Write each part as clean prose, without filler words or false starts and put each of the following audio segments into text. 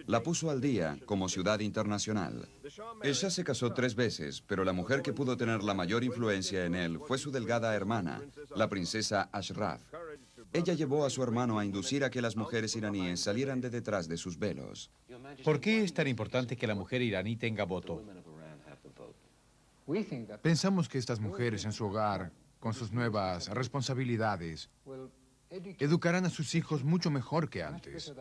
La puso al día como ciudad internacional. El Shah se casó 3 veces, pero la mujer que pudo tener la mayor influencia en él fue su delgada hermana, la princesa Ashraf. Ella llevó a su hermano a inducir a que las mujeres iraníes salieran de detrás de sus velos. ¿Por qué es tan importante que la mujer iraní tenga voto? Pensamos que estas mujeres en su hogar, con sus nuevas responsabilidades, educarán a sus hijos mucho mejor que antes,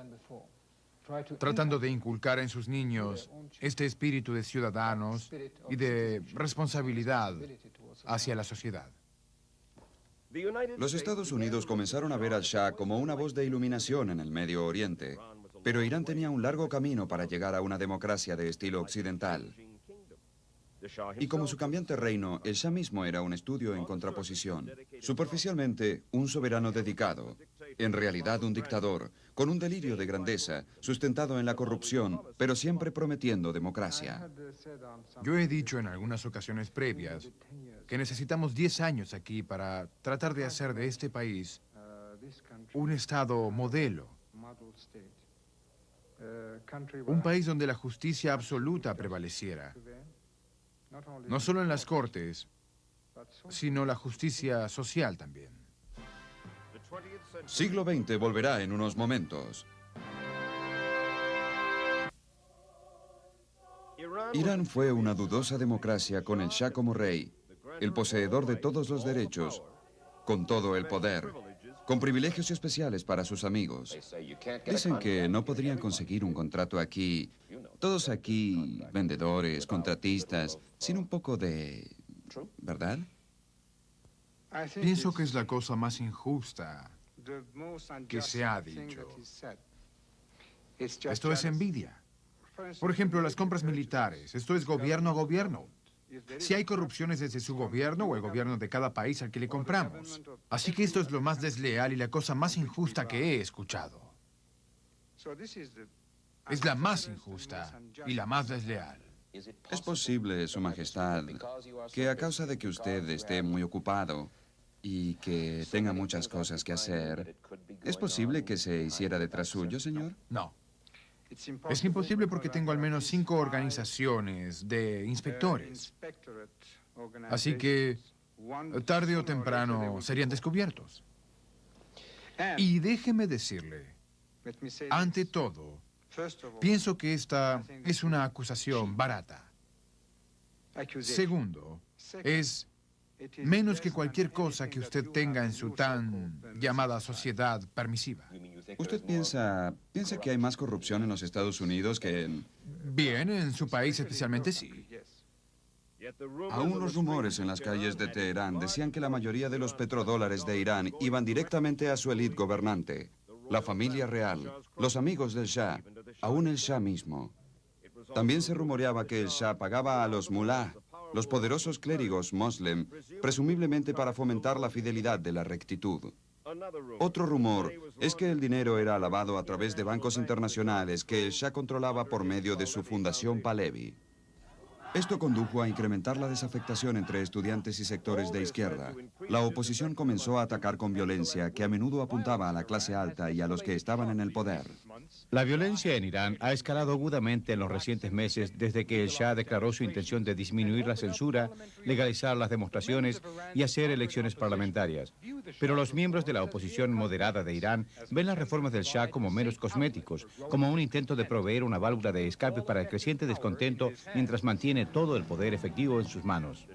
tratando de inculcar en sus niños este espíritu de ciudadanos y de responsabilidad hacia la sociedad. Los Estados Unidos comenzaron a ver al Shah como una voz de iluminación en el Medio Oriente, pero Irán tenía un largo camino para llegar a una democracia de estilo occidental. Y como su cambiante reino, el Shah mismo era un estudio en contraposición. Superficialmente, un soberano dedicado, en realidad un dictador, con un delirio de grandeza, sustentado en la corrupción, pero siempre prometiendo democracia. Yo he dicho en algunas ocasiones previas que necesitamos 10 años aquí para tratar de hacer de este país un estado modelo. Un país donde la justicia absoluta prevaleciera. No solo en las cortes, sino la justicia social también. Siglo XX volverá en unos momentos. Irán fue una dudosa democracia con el Shah como rey, el poseedor de todos los derechos, con todo el poder, con privilegios especiales para sus amigos. Dicen que no podrían conseguir un contrato aquí, todos aquí, vendedores, contratistas, sin un poco de... ¿verdad? Pienso que es la cosa más injusta que se ha dicho. Esto es envidia. Por ejemplo, las compras militares. Esto es gobierno a gobierno. Si hay corrupciones desde su gobierno o el gobierno de cada país al que le compramos. Así que esto es lo más desleal y la cosa más injusta que he escuchado. Es la más injusta y la más desleal. Es posible, Su Majestad, que a causa de que usted esté muy ocupado y que tenga muchas cosas que hacer, ¿es posible que se hiciera detrás suyo, señor? No. Es imposible porque tengo al menos 5 organizaciones de inspectores. Así que tarde o temprano serían descubiertos. Y déjeme decirle, ante todo, pienso que esta es una acusación barata. Segundo, es menos que cualquier cosa que usted tenga en su tan llamada sociedad permisiva. ¿Usted piensa que hay más corrupción en los Estados Unidos que en... Bien, en su país especialmente sí. Aún los rumores en las calles de Teherán decían que la mayoría de los petrodólares de Irán iban directamente a su élite gobernante, la familia real, los amigos del Shah, aún el Shah mismo. También se rumoreaba que el Shah pagaba a los mullah, los poderosos clérigos moslem, presumiblemente para fomentar la fidelidad de la rectitud. Otro rumor es que el dinero era lavado a través de bancos internacionales que el Shah controlaba por medio de su fundación Pahlavi. Esto condujo a incrementar la desafectación entre estudiantes y sectores de izquierda. La oposición comenzó a atacar con violencia que a menudo apuntaba a la clase alta y a los que estaban en el poder. La violencia en Irán ha escalado agudamente en los recientes meses desde que el Shah declaró su intención de disminuir la censura, legalizar las demostraciones y hacer elecciones parlamentarias. Pero los miembros de la oposición moderada de Irán ven las reformas del Shah como meros cosméticos, como un intento de proveer una válvula de escape para el creciente descontento mientras mantiene todo el poder efectivo en sus manos.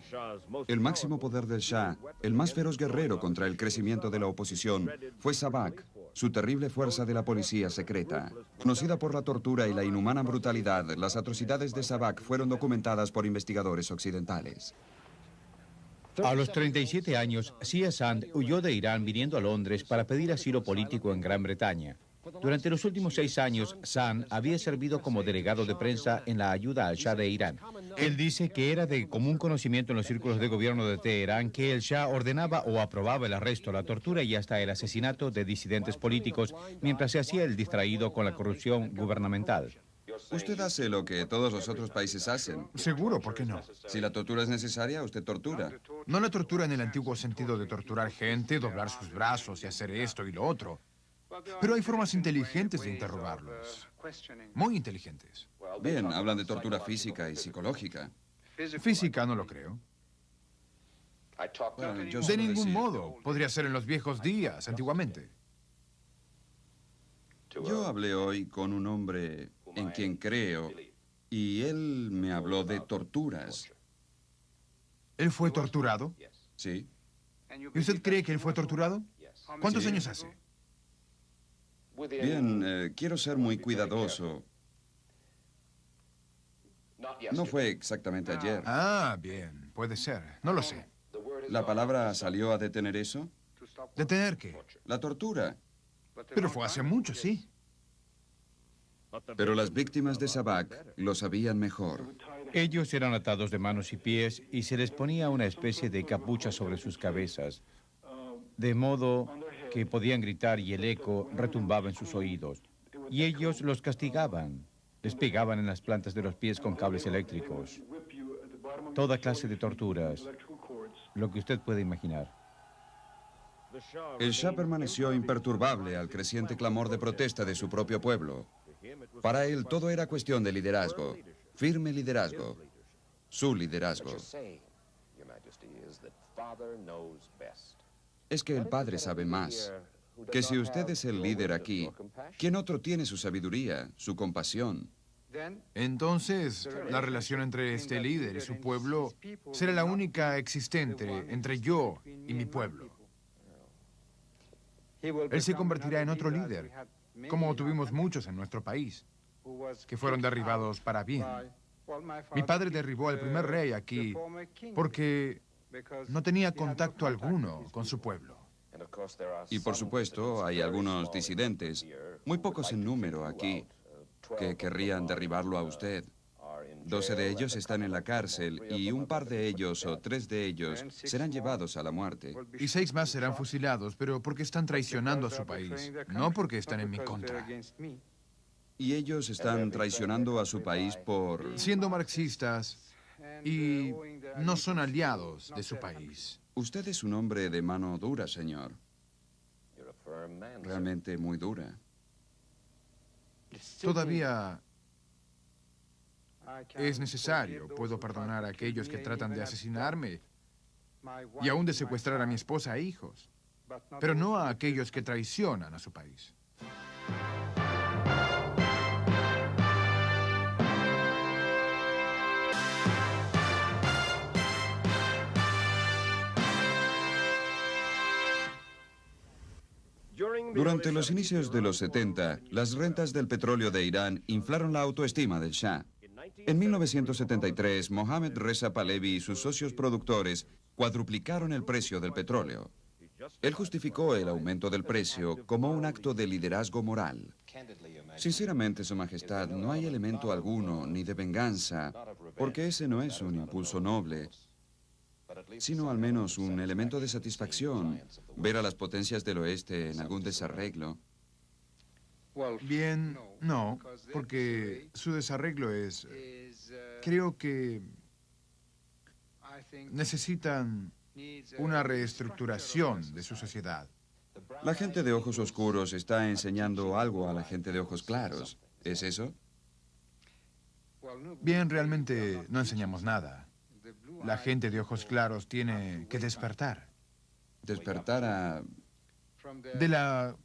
El máximo poder del Shah, el más feroz guerrero contra el crecimiento de la oposición, fue Savak, su terrible fuerza de la policía secreta. Conocida por la tortura y la inhumana brutalidad, las atrocidades de Savak fueron documentadas por investigadores occidentales. A los 37 años, Sia Sand huyó de Irán viniendo a Londres para pedir asilo político en Gran Bretaña. Durante los últimos 6 años, Sand había servido como delegado de prensa en la ayuda al Shah de Irán. Él dice que era de común conocimiento en los círculos de gobierno de Teherán que el Shah ordenaba o aprobaba el arresto, la tortura y hasta el asesinato de disidentes políticos mientras se hacía el distraído con la corrupción gubernamental. Usted hace lo que todos los otros países hacen. Seguro, ¿por qué no? Si la tortura es necesaria, usted tortura. No la tortura en el antiguo sentido de torturar gente, doblar sus brazos y hacer esto y lo otro. Pero hay formas inteligentes de interrogarlos. Muy inteligentes. Bien, hablan de tortura física y psicológica. Física no lo creo. Bueno, yo De suelo ningún decir- modo. Podría ser en los viejos días, antiguamente. Yo hablé hoy con un hombre en quien creo y él me habló de torturas. ¿Él fue torturado? ¿Sí? ¿Y usted cree que él fue torturado? ¿Cuántos Sí. años hace? Bien, quiero ser muy cuidadoso. No fue exactamente ayer. Ah, bien. Puede ser. No lo sé. ¿La palabra salió a detener eso? ¿Detener qué? La tortura. Pero fue hace mucho, sí. Pero las víctimas de Sabak lo sabían mejor. Ellos eran atados de manos y pies y se les ponía una especie de capucha sobre sus cabezas, de modo que podían gritar y el eco retumbaba en sus oídos. Y ellos los castigaban. Les pegaban en las plantas de los pies con cables eléctricos. Toda clase de torturas, lo que usted puede imaginar. El Shah permaneció imperturbable al creciente clamor de protesta de su propio pueblo. Para él todo era cuestión de liderazgo, firme liderazgo, su liderazgo. Es que el padre sabe más. Que si usted es el líder aquí, ¿quién otro tiene su sabiduría, su compasión? Entonces, la relación entre este líder y su pueblo será la única existente entre yo y mi pueblo. Él se convertirá en otro líder, como tuvimos muchos en nuestro país, que fueron derribados para bien. Mi padre derribó al primer rey aquí porque no tenía contacto alguno con su pueblo. Y por supuesto, hay algunos disidentes, muy pocos en número aquí, que querrían derribarlo a usted. 12 de ellos están en la cárcel y un par de ellos o 3 de ellos serán llevados a la muerte. Y 6 más serán fusilados, pero porque están traicionando a su país, no porque están en mi contra. Y ellos están traicionando a su país por... Siendo marxistas y no son aliados de su país. Usted es un hombre de mano dura, señor. Realmente muy dura. Todavía es necesario. Puedo perdonar a aquellos que tratan de asesinarme y aún de secuestrar a mi esposa e hijos, pero no a aquellos que traicionan a su país. Durante los inicios de los 70, las rentas del petróleo de Irán inflaron la autoestima del Shah. En 1973, Mohammad Reza Pahlavi y sus socios productores cuadruplicaron el precio del petróleo. Él justificó el aumento del precio como un acto de liderazgo moral. Sinceramente, Su Majestad, no hay elemento alguno ni de venganza, porque ese no es un impulso noble, sino al menos un elemento de satisfacción, ver a las potencias del oeste en algún desarreglo. Bien, no, porque su desarreglo es... Creo que necesitan una reestructuración de su sociedad. La gente de ojos oscuros está enseñando algo a la gente de ojos claros. ¿Es eso? Bien, realmente no enseñamos nada. La gente de ojos claros tiene que despertar. Despertar a... De la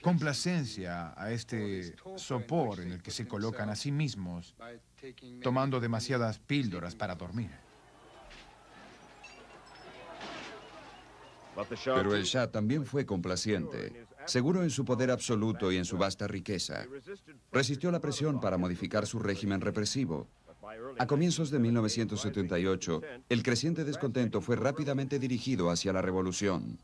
complacencia a este sopor en el que se colocan a sí mismos, tomando demasiadas píldoras para dormir. Pero el Shah también fue complaciente, seguro en su poder absoluto y en su vasta riqueza. Resistió la presión para modificar su régimen represivo. A comienzos de 1978, el creciente descontento fue rápidamente dirigido hacia la revolución.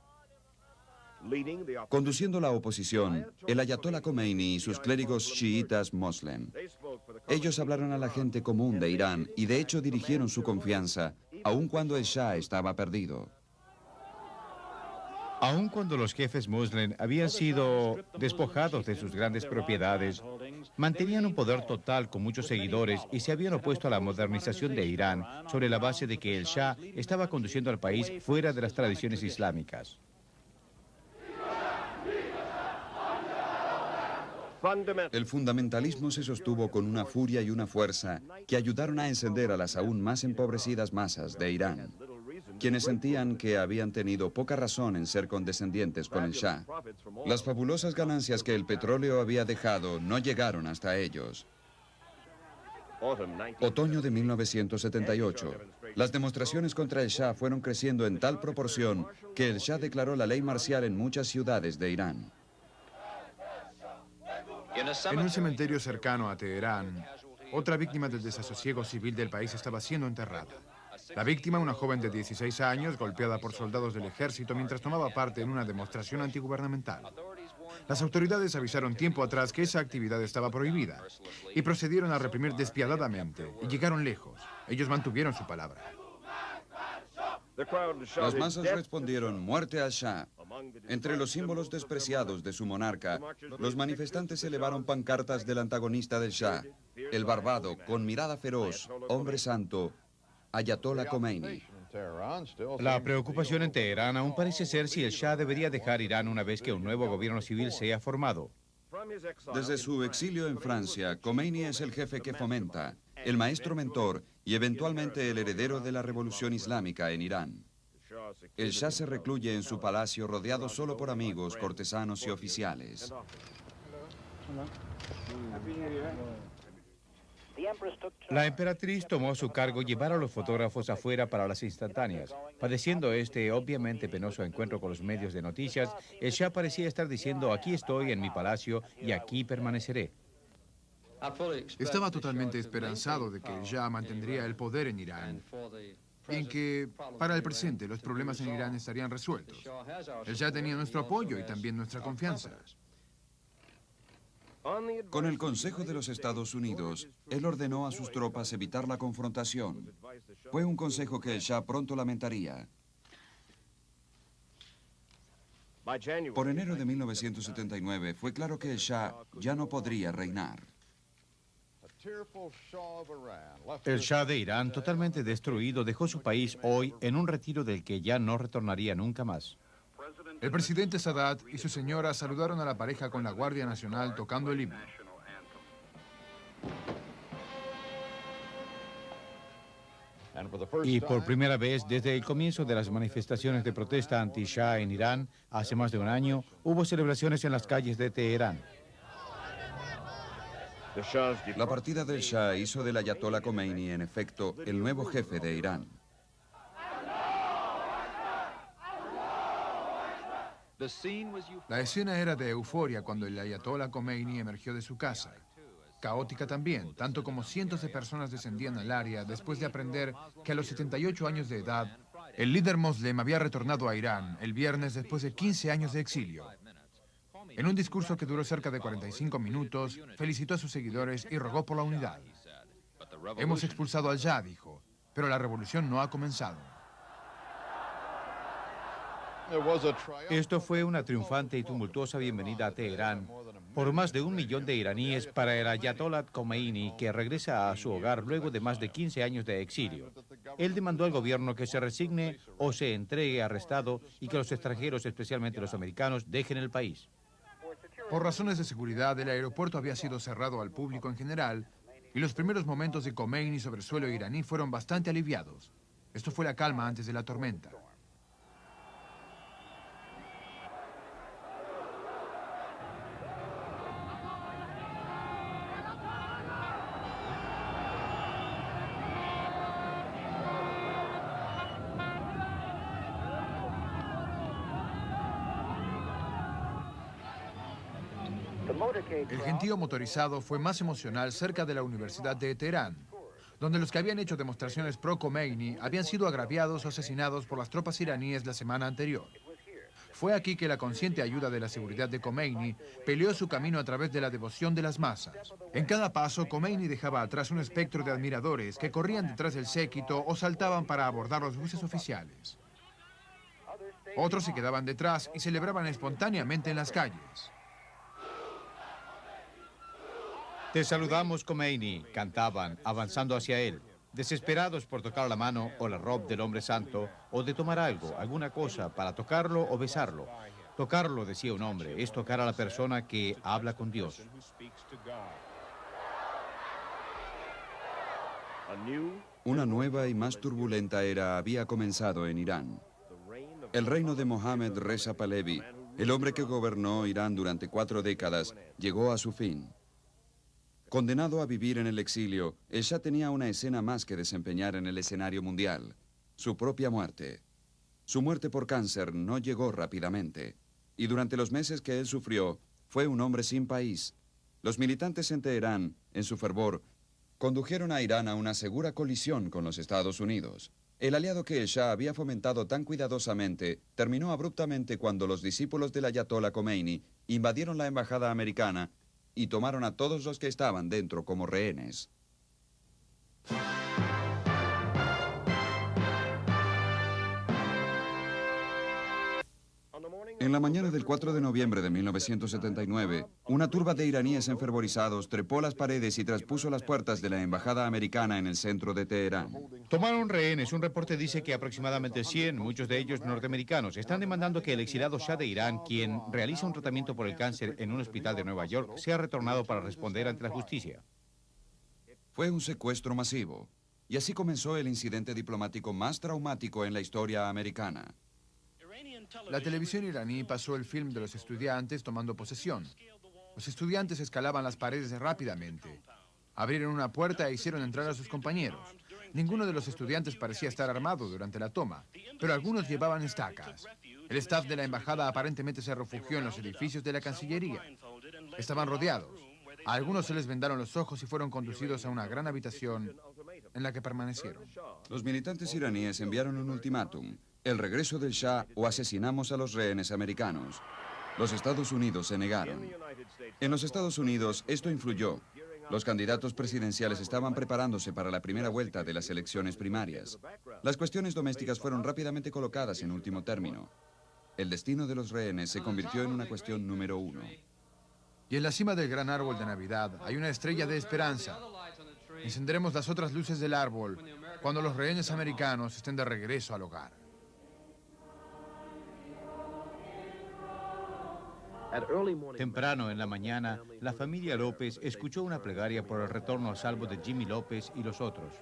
Conduciendo la oposición, el ayatolá Khomeini y sus clérigos chiitas Moslem. Ellos hablaron a la gente común de Irán y de hecho dirigieron su confianza, aun cuando el Shah estaba perdido. Aun cuando los jefes Moslem habían sido despojados de sus grandes propiedades, mantenían un poder total con muchos seguidores y se habían opuesto a la modernización de Irán sobre la base de que el Shah estaba conduciendo al país fuera de las tradiciones islámicas. El fundamentalismo se sostuvo con una furia y una fuerza que ayudaron a encender a las aún más empobrecidas masas de Irán, quienes sentían que habían tenido poca razón en ser condescendientes con el Shah. Las fabulosas ganancias que el petróleo había dejado no llegaron hasta ellos. Otoño de 1978. Las demostraciones contra el Shah fueron creciendo en tal proporción que el Shah declaró la ley marcial en muchas ciudades de Irán. En un cementerio cercano a Teherán, otra víctima del desasosiego civil del país estaba siendo enterrada. La víctima, una joven de 16 años, golpeada por soldados del ejército mientras tomaba parte en una demostración antigubernamental. Las autoridades avisaron tiempo atrás que esa actividad estaba prohibida y procedieron a reprimir despiadadamente y llegaron lejos. Ellos mantuvieron su palabra. Las masas respondieron muerte al Shah. Entre los símbolos despreciados de su monarca, los manifestantes elevaron pancartas del antagonista del Shah, el barbado, con mirada feroz, hombre santo, Ayatollah Khomeini. La preocupación en Teherán aún parece ser si el Shah debería dejar Irán una vez que un nuevo gobierno civil sea formado. Desde su exilio en Francia, Khomeini es el jefe que fomenta, el maestro mentor y eventualmente el heredero de la revolución islámica en Irán. El Shah se recluye en su palacio rodeado solo por amigos, cortesanos y oficiales. La emperatriz tomó a su cargo llevar a los fotógrafos afuera para las instantáneas. Padeciendo este obviamente penoso encuentro con los medios de noticias, el Shah parecía estar diciendo: aquí estoy en mi palacio y aquí permaneceré. Estaba totalmente esperanzado de que el Shah mantendría el poder en Irán, en que, para el presente, los problemas en Irán estarían resueltos. El Shah tenía nuestro apoyo y también nuestra confianza. Con el Consejo de los Estados Unidos, él ordenó a sus tropas evitar la confrontación. Fue un consejo que el Shah pronto lamentaría. Por enero de 1979 fue claro que el Shah ya no podría reinar. El Shah de Irán, totalmente destruido, dejó su país hoy en un retiro del que ya no retornaría nunca más. El presidente Sadat y su señora saludaron a la pareja con la Guardia Nacional tocando el himno. Y por primera vez desde el comienzo de las manifestaciones de protesta anti-Shah en Irán, hace más de un año, hubo celebraciones en las calles de Teherán. La partida del Shah hizo del Ayatollah Khomeini, en efecto, el nuevo jefe de Irán. La escena era de euforia cuando el Ayatollah Khomeini emergió de su casa. Caótica también, tanto como cientos de personas descendían al área después de aprender que a los 78 años de edad, el líder moslem había retornado a Irán el viernes después de 15 años de exilio. En un discurso que duró cerca de 45 minutos, felicitó a sus seguidores y rogó por la unidad. Hemos expulsado al Shah, dijo, pero la revolución no ha comenzado. Esto fue una triunfante y tumultuosa bienvenida a Teherán por más de 1 millón de iraníes para el Ayatollah Khomeini, que regresa a su hogar luego de más de 15 años de exilio. Él demandó al gobierno que se resigne o se entregue arrestado y que los extranjeros, especialmente los americanos, dejen el país. Por razones de seguridad, el aeropuerto había sido cerrado al público en general y los primeros momentos de Khomeini sobre el suelo iraní fueron bastante aliviados. Esto fue la calma antes de la tormenta. El gentío motorizado fue más emocional cerca de la Universidad de Teherán, donde los que habían hecho demostraciones pro-Khomeini habían sido agraviados o asesinados por las tropas iraníes la semana anterior. Fue aquí que la consciente ayuda de la seguridad de Khomeini peleó su camino a través de la devoción de las masas. En cada paso, Khomeini dejaba atrás un espectro de admiradores que corrían detrás del séquito o saltaban para abordar los buses oficiales. Otros se quedaban detrás y celebraban espontáneamente en las calles. Te saludamos, Khomeini, cantaban, avanzando hacia él, desesperados por tocar la mano o la ropa del hombre santo, o de tomar algo, alguna cosa, para tocarlo o besarlo. Tocarlo, decía un hombre, es tocar a la persona que habla con Dios. Una nueva y más turbulenta era había comenzado en Irán. El reino de Mohammad Reza Pahlavi, el hombre que gobernó Irán durante 4 décadas, llegó a su fin. Condenado a vivir en el exilio, el Shah tenía una escena más que desempeñar en el escenario mundial: su propia muerte. Su muerte por cáncer no llegó rápidamente, y durante los meses que él sufrió, fue un hombre sin país. Los militantes en Teherán, en su fervor, condujeron a Irán a una segura colisión con los Estados Unidos. El aliado que el Shah había fomentado tan cuidadosamente terminó abruptamente cuando los discípulos del ayatolá Khomeini invadieron la embajada americana y tomaron a todos los que estaban dentro como rehenes. En la mañana del 4 de noviembre de 1979, una turba de iraníes enfervorizados trepó las paredes y traspuso las puertas de la embajada americana en el centro de Teherán. Tomaron rehenes. Un reporte dice que aproximadamente 100, muchos de ellos norteamericanos, están demandando que el exilado Shah de Irán, quien realiza un tratamiento por el cáncer en un hospital de Nueva York, sea retornado para responder ante la justicia. Fue un secuestro masivo, y así comenzó el incidente diplomático más traumático en la historia americana. La televisión iraní pasó el film de los estudiantes tomando posesión. Los estudiantes escalaban las paredes rápidamente. Abrieron una puerta e hicieron entrar a sus compañeros. Ninguno de los estudiantes parecía estar armado durante la toma, pero algunos llevaban estacas. El staff de la embajada aparentemente se refugió en los edificios de la Cancillería. Estaban rodeados. A algunos se les vendaron los ojos y fueron conducidos a una gran habitación en la que permanecieron. Los militantes iraníes enviaron un ultimátum: el regreso del Shah o asesinamos a los rehenes americanos. Los Estados Unidos se negaron. En los Estados Unidos esto influyó. Los candidatos presidenciales estaban preparándose para la primera vuelta de las elecciones primarias. Las cuestiones domésticas fueron rápidamente colocadas en último término. El destino de los rehenes se convirtió en una cuestión número 1. Y en la cima del gran árbol de Navidad hay una estrella de esperanza. Encenderemos las otras luces del árbol cuando los rehenes americanos estén de regreso al hogar. Temprano en la mañana, la familia López escuchó una plegaria por el retorno a salvo de Jimmy López y los otros.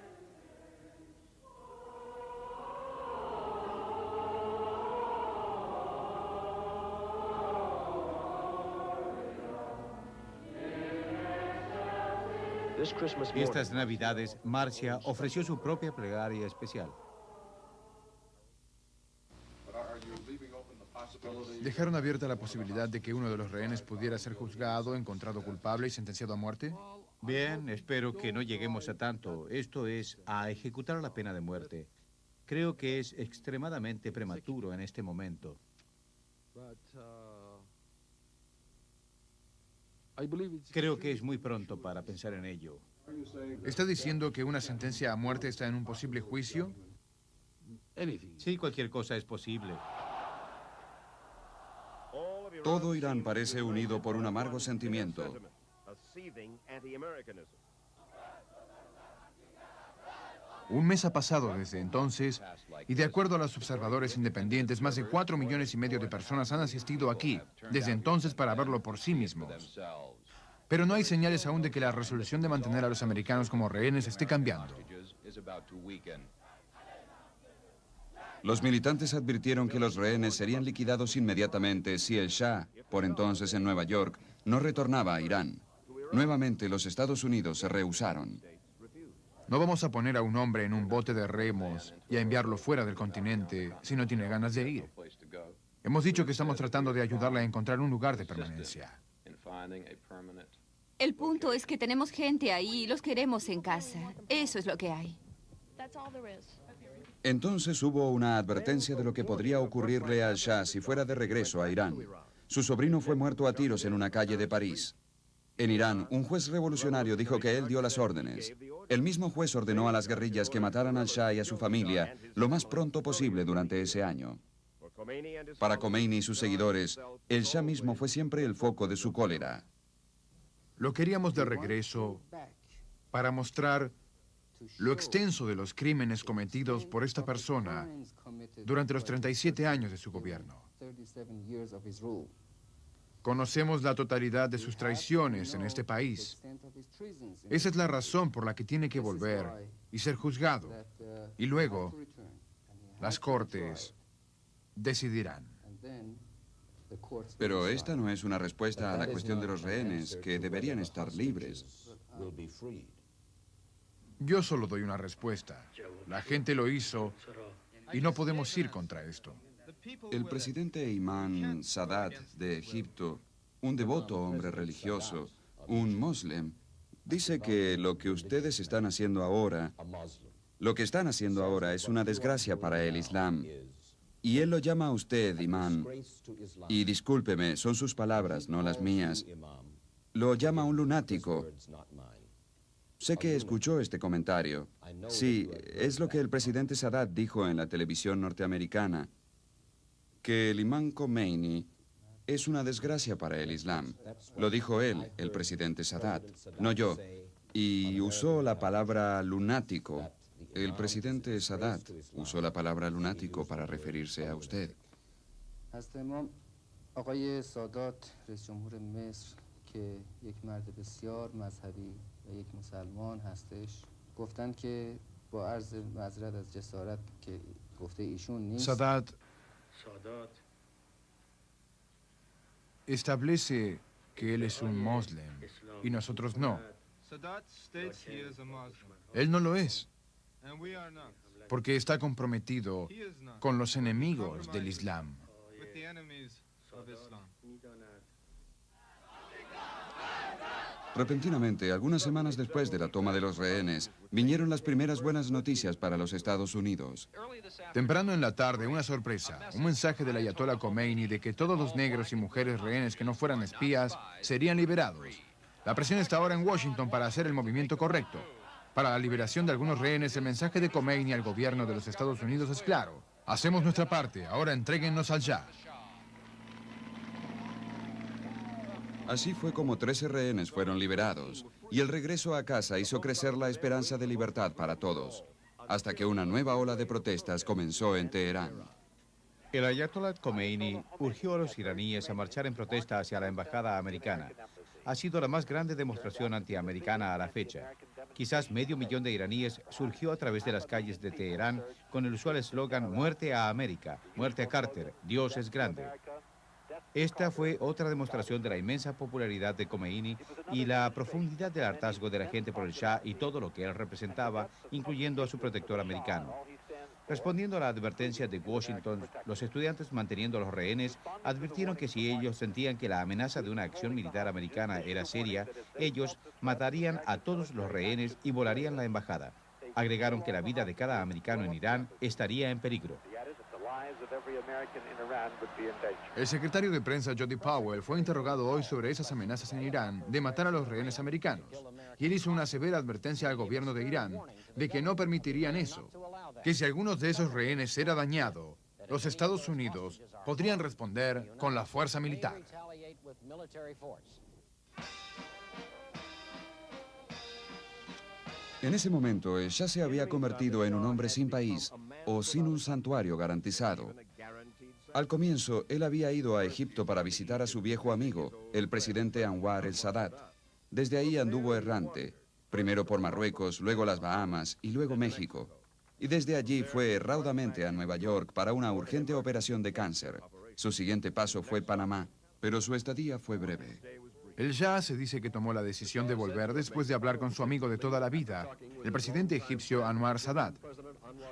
Estas Navidades, Marcia ofreció su propia plegaria especial. ¿Dejaron abierta la posibilidad de que uno de los rehenes pudiera ser juzgado, encontrado culpable y sentenciado a muerte? Bien, espero que no lleguemos a tanto. Esto es, a ejecutar la pena de muerte. Creo que es extremadamente prematuro en este momento. Creo que es muy pronto para pensar en ello. ¿Está diciendo que una sentencia a muerte está en un posible juicio? Sí, cualquier cosa es posible. Todo Irán parece unido por un amargo sentimiento. Un mes ha pasado desde entonces y de acuerdo a los observadores independientes, más de 4,5 millones de personas han asistido aquí desde entonces para verlo por sí mismos. Pero no hay señales aún de que la resolución de mantener a los americanos como rehenes esté cambiando. Los militantes advirtieron que los rehenes serían liquidados inmediatamente si el Shah, por entonces en Nueva York, no retornaba a Irán. Nuevamente los Estados Unidos se rehusaron. No vamos a poner a un hombre en un bote de remos y a enviarlo fuera del continente si no tiene ganas de ir. Hemos dicho que estamos tratando de ayudarle a encontrar un lugar de permanencia. El punto es que tenemos gente ahí y los queremos en casa. Eso es lo que hay. Entonces hubo una advertencia de lo que podría ocurrirle al Shah si fuera de regreso a Irán. Su sobrino fue muerto a tiros en una calle de París. En Irán, un juez revolucionario dijo que él dio las órdenes. El mismo juez ordenó a las guerrillas que mataran al Shah y a su familia lo más pronto posible durante ese año. Para Khomeini y sus seguidores, el Shah mismo fue siempre el foco de su cólera. Lo queríamos de regreso para mostrar lo extenso de los crímenes cometidos por esta persona durante los 37 años de su gobierno. Conocemos la totalidad de sus traiciones en este país. Esa es la razón por la que tiene que volver y ser juzgado. Y luego, las cortes decidirán. Pero esta no es una respuesta a la cuestión de los rehenes, que deberían estar libres. Yo solo doy una respuesta. La gente lo hizo y no podemos ir contra esto. El presidente Imán Sadat de Egipto, un devoto hombre religioso, un moslem, dice que lo que ustedes están haciendo ahora, es una desgracia para el Islam. Y él lo llama a usted, imán, y discúlpeme, son sus palabras, no las mías, lo llama un lunático. Sé que escuchó este comentario. Sí, es lo que el presidente Sadat dijo en la televisión norteamericana, que el imán Khomeini es una desgracia para el Islam. Lo dijo él, el presidente Sadat, no yo. Y usó la palabra lunático. El presidente Sadat usó la palabra lunático para referirse a usted. Sadat establece que él es un moslem y nosotros no. Él no lo es, porque está comprometido con los enemigos del Islam. Repentinamente, algunas semanas después de la toma de los rehenes, vinieron las primeras buenas noticias para los Estados Unidos. Temprano en la tarde, una sorpresa, un mensaje del ayatollah Khomeini de que todos los negros y mujeres rehenes que no fueran espías serían liberados. La presión está ahora en Washington para hacer el movimiento correcto. Para la liberación de algunos rehenes, el mensaje de Khomeini al gobierno de los Estados Unidos es claro. Hacemos nuestra parte, ahora entréguennos al Shah. Así fue como 13 rehenes fueron liberados, y el regreso a casa hizo crecer la esperanza de libertad para todos, hasta que una nueva ola de protestas comenzó en Teherán. El ayatollah Khomeini urgió a los iraníes a marchar en protesta hacia la embajada americana. Ha sido la más grande demostración antiamericana a la fecha. Quizás 500.000 de iraníes surgió a través de las calles de Teherán con el usual eslogan «Muerte a América, muerte a Carter, Dios es grande». Esta fue otra demostración de la inmensa popularidad de Khomeini y la profundidad del hartazgo de la gente por el Shah y todo lo que él representaba, incluyendo a su protector americano. Respondiendo a la advertencia de Washington, los estudiantes manteniendo a los rehenes advirtieron que si ellos sentían que la amenaza de una acción militar americana era seria, ellos matarían a todos los rehenes y volarían la embajada. Agregaron que la vida de cada americano en Irán estaría en peligro. El secretario de prensa Jody Powell fue interrogado hoy sobre esas amenazas en Irán de matar a los rehenes americanos. Y él hizo una severa advertencia al gobierno de Irán de que no permitirían eso, que si algunos de esos rehenes era dañado, los Estados Unidos podrían responder con la fuerza militar. En ese momento, el Shah se había convertido en un hombre sin país o sin un santuario garantizado. Al comienzo, él había ido a Egipto para visitar a su viejo amigo, el presidente Anwar el-Sadat. Desde ahí anduvo errante, primero por Marruecos, luego las Bahamas y luego México. Y desde allí fue raudamente a Nueva York para una urgente operación de cáncer. Su siguiente paso fue Panamá, pero su estadía fue breve. El Shah se dice que tomó la decisión de volver después de hablar con su amigo de toda la vida, el presidente egipcio Anwar Sadat.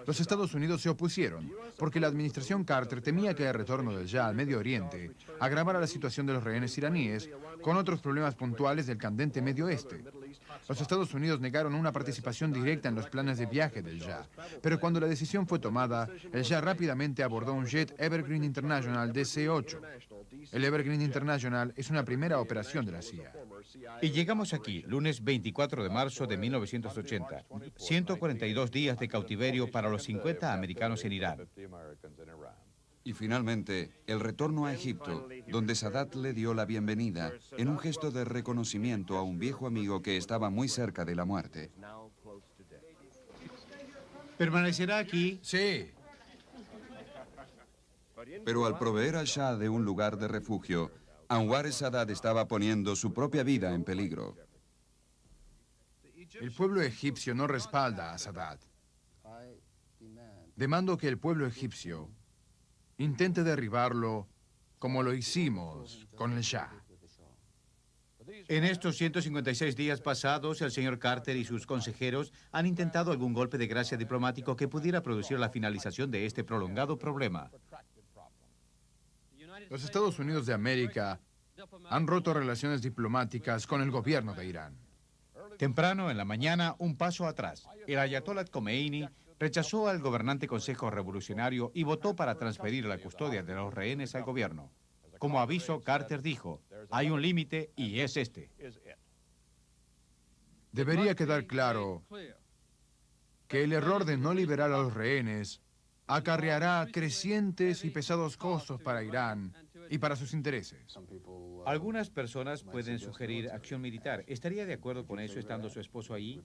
Los Estados Unidos se opusieron porque la administración Carter temía que el retorno del Shah al Medio Oriente agravara la situación de los rehenes iraníes con otros problemas puntuales del candente Medio Oeste. Los Estados Unidos negaron una participación directa en los planes de viaje del Shah, pero cuando la decisión fue tomada, el Shah rápidamente abordó un jet Evergreen International DC-8. El Evergreen International es una primera operación de la CIA. Y llegamos aquí, lunes 24 de marzo de 1980. 142 días de cautiverio para los 50 americanos en Irán. Y finalmente, el retorno a Egipto, donde Sadat le dio la bienvenida en un gesto de reconocimiento a un viejo amigo que estaba muy cerca de la muerte. ¿Permanecerá aquí? Sí. Pero al proveer al Shah de un lugar de refugio, Anwar el-Sadat estaba poniendo su propia vida en peligro. El pueblo egipcio no respalda a Sadat. Demando que el pueblo egipcio intente derribarlo como lo hicimos con el Shah. En estos 156 días pasados, el señor Carter y sus consejeros han intentado algún golpe de gracia diplomático que pudiera producir la finalización de este prolongado problema. Los Estados Unidos de América han roto relaciones diplomáticas con el gobierno de Irán. Temprano en la mañana, un paso atrás. El ayatollah Khomeini rechazó al gobernante Consejo Revolucionario y votó para transferir la custodia de los rehenes al gobierno. Como aviso, Carter dijo, hay un límite y es este. Debería quedar claro que el error de no liberar a los rehenes acarreará crecientes y pesados costos para Irán y para sus intereses. Algunas personas pueden sugerir acción militar. ¿Estaría de acuerdo con eso estando su esposo allí?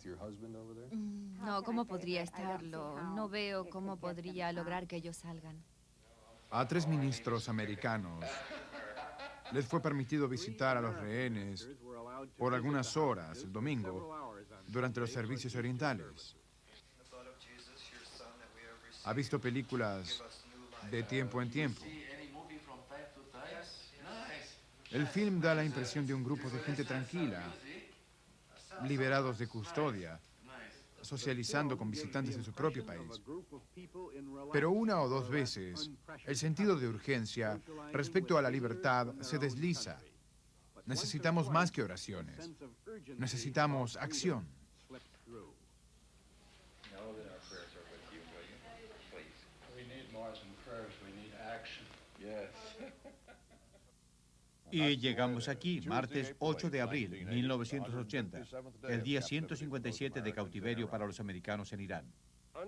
No, ¿cómo podría estarlo? No veo cómo podría lograr que ellos salgan. A 3 ministros americanos les fue permitido visitar a los rehenes por algunas horas el domingo durante los servicios orientales. ¿Ha visto películas de tiempo en tiempo? El film da la impresión de un grupo de gente tranquila, liberados de custodia, socializando con visitantes de su propio país. Pero 1 o 2 veces, el sentido de urgencia respecto a la libertad se desliza. Necesitamos más que oraciones. Necesitamos acción. Y llegamos aquí, martes 8 de abril de 1980, el día 157 de cautiverio para los americanos en Irán.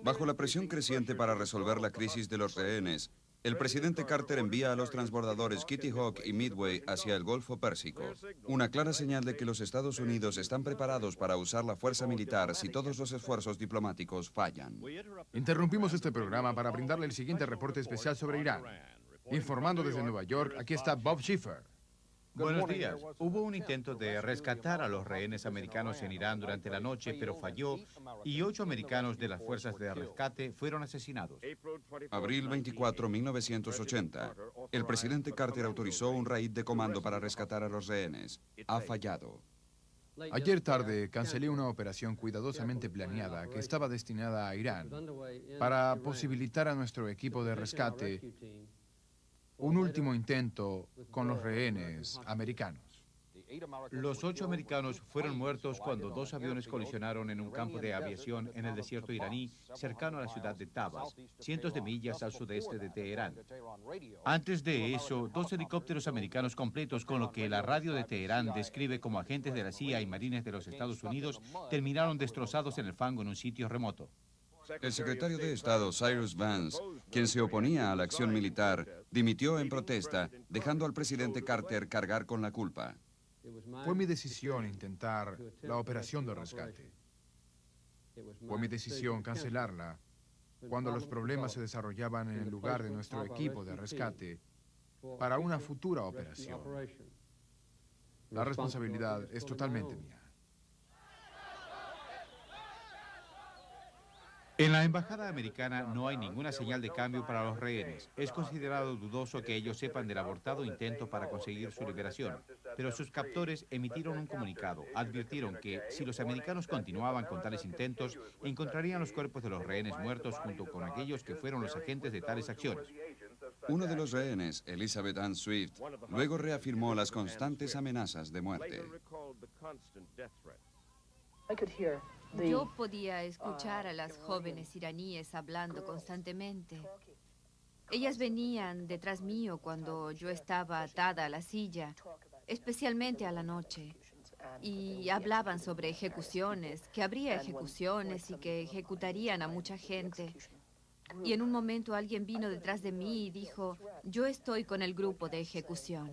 Bajo la presión creciente para resolver la crisis de los rehenes, el presidente Carter envía a los transbordadores Kitty Hawk y Midway hacia el Golfo Pérsico. Una clara señal de que los Estados Unidos están preparados para usar la fuerza militar si todos los esfuerzos diplomáticos fallan. Interrumpimos este programa para brindarle el siguiente reporte especial sobre Irán. Informando desde Nueva York, aquí está Bob Schiffer. Buenos días. Hubo un intento de rescatar a los rehenes americanos en Irán durante la noche, pero falló y 8 americanos de las fuerzas de rescate fueron asesinados. Abril 24, 1980. El presidente Carter autorizó un raid de comando para rescatar a los rehenes. Ha fallado. Ayer tarde cancelé una operación cuidadosamente planeada que estaba destinada a Irán para posibilitar a nuestro equipo de rescate un último intento con los rehenes americanos. Los 8 americanos fueron muertos cuando 2 aviones colisionaron en un campo de aviación en el desierto iraní, cercano a la ciudad de Tabas, cientos de millas al sudeste de Teherán. Antes de eso, 2 helicópteros americanos completos, con lo que la radio de Teherán describe como agentes de la CIA y marines de los Estados Unidos, terminaron destrozados en el fango en un sitio remoto. El secretario de Estado, Cyrus Vance, quien se oponía a la acción militar, dimitió en protesta, dejando al presidente Carter cargar con la culpa. Fue mi decisión intentar la operación de rescate. Fue mi decisión cancelarla cuando los problemas se desarrollaban en el lugar de nuestro equipo de rescate para una futura operación. La responsabilidad es totalmente mía. En la embajada americana no hay ninguna señal de cambio para los rehenes. Es considerado dudoso que ellos sepan del abortado intento para conseguir su liberación. Pero sus captores emitieron un comunicado. Advirtieron que si los americanos continuaban con tales intentos, encontrarían los cuerpos de los rehenes muertos junto con aquellos que fueron los agentes de tales acciones. Uno de los rehenes, Elizabeth Ann Swift, luego reafirmó las constantes amenazas de muerte. Yo podía escuchar a las jóvenes iraníes hablando constantemente. Ellas venían detrás mío cuando yo estaba atada a la silla, especialmente a la noche, y hablaban sobre ejecuciones, que habría ejecuciones y que ejecutarían a mucha gente. Y en un momento alguien vino detrás de mí y dijo, yo estoy con el grupo de ejecución.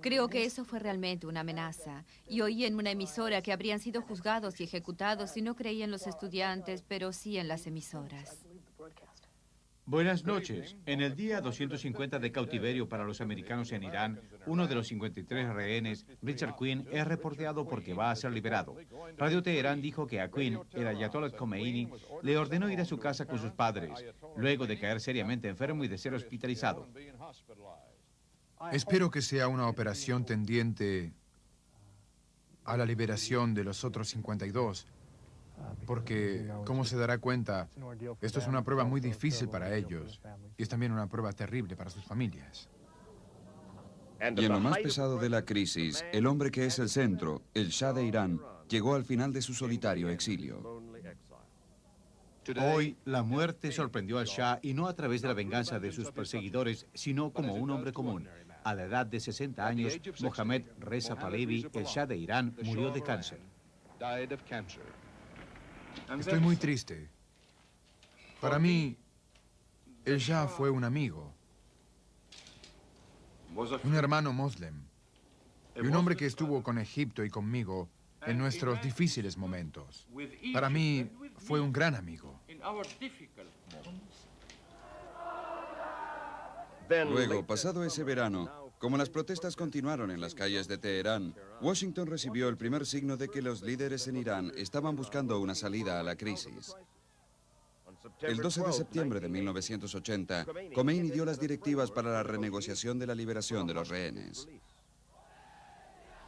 Creo que eso fue realmente una amenaza. Y oí en una emisora que habrían sido juzgados y ejecutados, y no creí en los estudiantes, pero sí en las emisoras. Buenas noches. En el día 250 de cautiverio para los americanos en Irán, uno de los 53 rehenes, Richard Quinn, es reporteado porque va a ser liberado. Radio Teherán dijo que a Quinn, el ayatollah Khomeini, le ordenó ir a su casa con sus padres, luego de caer seriamente enfermo y de ser hospitalizado. Espero que sea una operación tendiente a la liberación de los otros 52. Porque, como se dará cuenta, esto es una prueba muy difícil para ellos y es también una prueba terrible para sus familias. Y en lo más pesado de la crisis, el hombre que es el centro, el Shah de Irán, llegó al final de su solitario exilio. Hoy, la muerte sorprendió al Shah y no a través de la venganza de sus perseguidores, sino como un hombre común. A la edad de 60 años, Mohammad Reza Pahlavi, el Shah de Irán, murió de cáncer. Estoy muy triste. Para mí, el Shah fue un amigo, un hermano moslem, y un hombre que estuvo con Egipto y conmigo en nuestros difíciles momentos. Para mí, fue un gran amigo. Luego, pasado ese verano, como las protestas continuaron en las calles de Teherán, Washington recibió el primer signo de que los líderes en Irán estaban buscando una salida a la crisis. El 12 de septiembre de 1980, Khomeini dio las directivas para la renegociación de la liberación de los rehenes.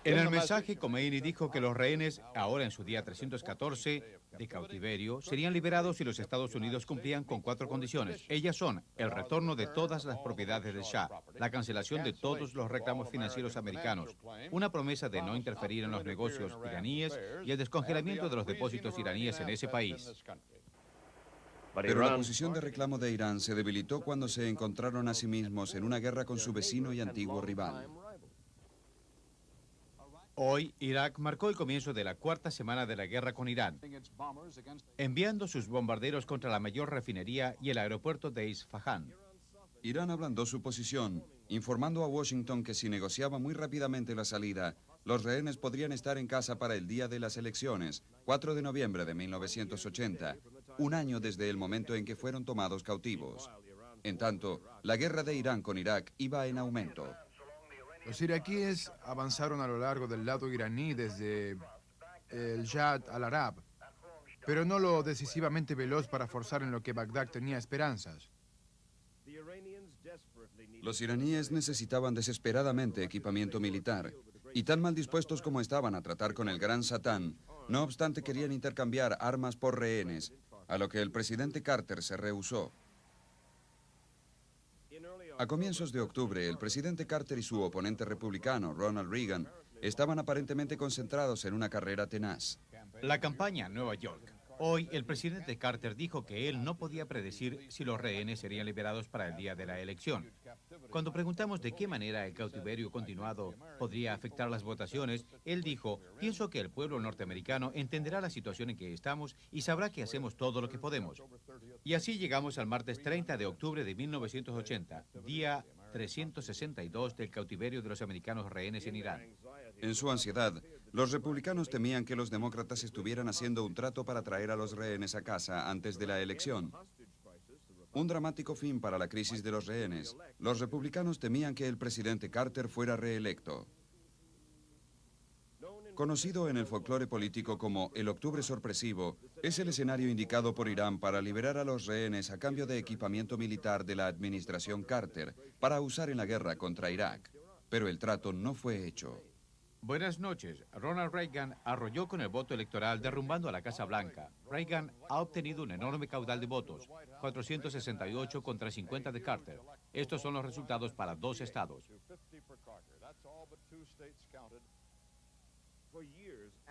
En el mensaje, Khomeini dijo que los rehenes, ahora en su día 314 de cautiverio, serían liberados si los Estados Unidos cumplían con 4 condiciones. Ellas son el retorno de todas las propiedades del Shah, la cancelación de todos los reclamos financieros americanos, una promesa de no interferir en los negocios iraníes y el descongelamiento de los depósitos iraníes en ese país. Pero la posición de reclamo de Irán se debilitó cuando se encontraron a sí mismos en una guerra con su vecino y antiguo rival. Hoy, Irak marcó el comienzo de la 4ª semana de la guerra con Irán, enviando sus bombarderos contra la mayor refinería y el aeropuerto de Isfahán. Irán ablandó su posición, informando a Washington que si negociaba muy rápidamente la salida, los rehenes podrían estar en casa para el día de las elecciones, 4 de noviembre de 1980, un año desde el momento en que fueron tomados cautivos. En tanto, la guerra de Irán con Irak iba en aumento. Los iraquíes avanzaron a lo largo del lado iraní desde el Jad al-Arab, pero no lo decisivamente veloz para forzar en lo que Bagdad tenía esperanzas. Los iraníes necesitaban desesperadamente equipamiento militar, y tan mal dispuestos como estaban a tratar con el Gran Satán, no obstante querían intercambiar armas por rehenes, a lo que el presidente Carter se rehusó. A comienzos de octubre, el presidente Carter y su oponente republicano, Ronald Reagan, estaban aparentemente concentrados en una carrera tenaz. La campaña en Nueva York. Hoy, el presidente Carter dijo que él no podía predecir si los rehenes serían liberados para el día de la elección. Cuando preguntamos de qué manera el cautiverio continuado podría afectar las votaciones, él dijo, pienso que el pueblo norteamericano entenderá la situación en que estamos y sabrá que hacemos todo lo que podemos. Y así llegamos al martes 30 de octubre de 1980, día 362 del cautiverio de los americanos rehenes en Irán. En su ansiedad, los republicanos temían que los demócratas estuvieran haciendo un trato para traer a los rehenes a casa antes de la elección. Un dramático fin para la crisis de los rehenes. Los republicanos temían que el presidente Carter fuera reelecto. Conocido en el folclore político como el Octubre Sorpresivo, es el escenario indicado por Irán para liberar a los rehenes a cambio de equipamiento militar de la administración Carter para usar en la guerra contra Irak. Pero el trato no fue hecho. Buenas noches. Ronald Reagan arrolló con el voto electoral derrumbando a la Casa Blanca. Reagan ha obtenido un enorme caudal de votos, 468 contra 50 de Carter. Estos son los resultados para 2 estados.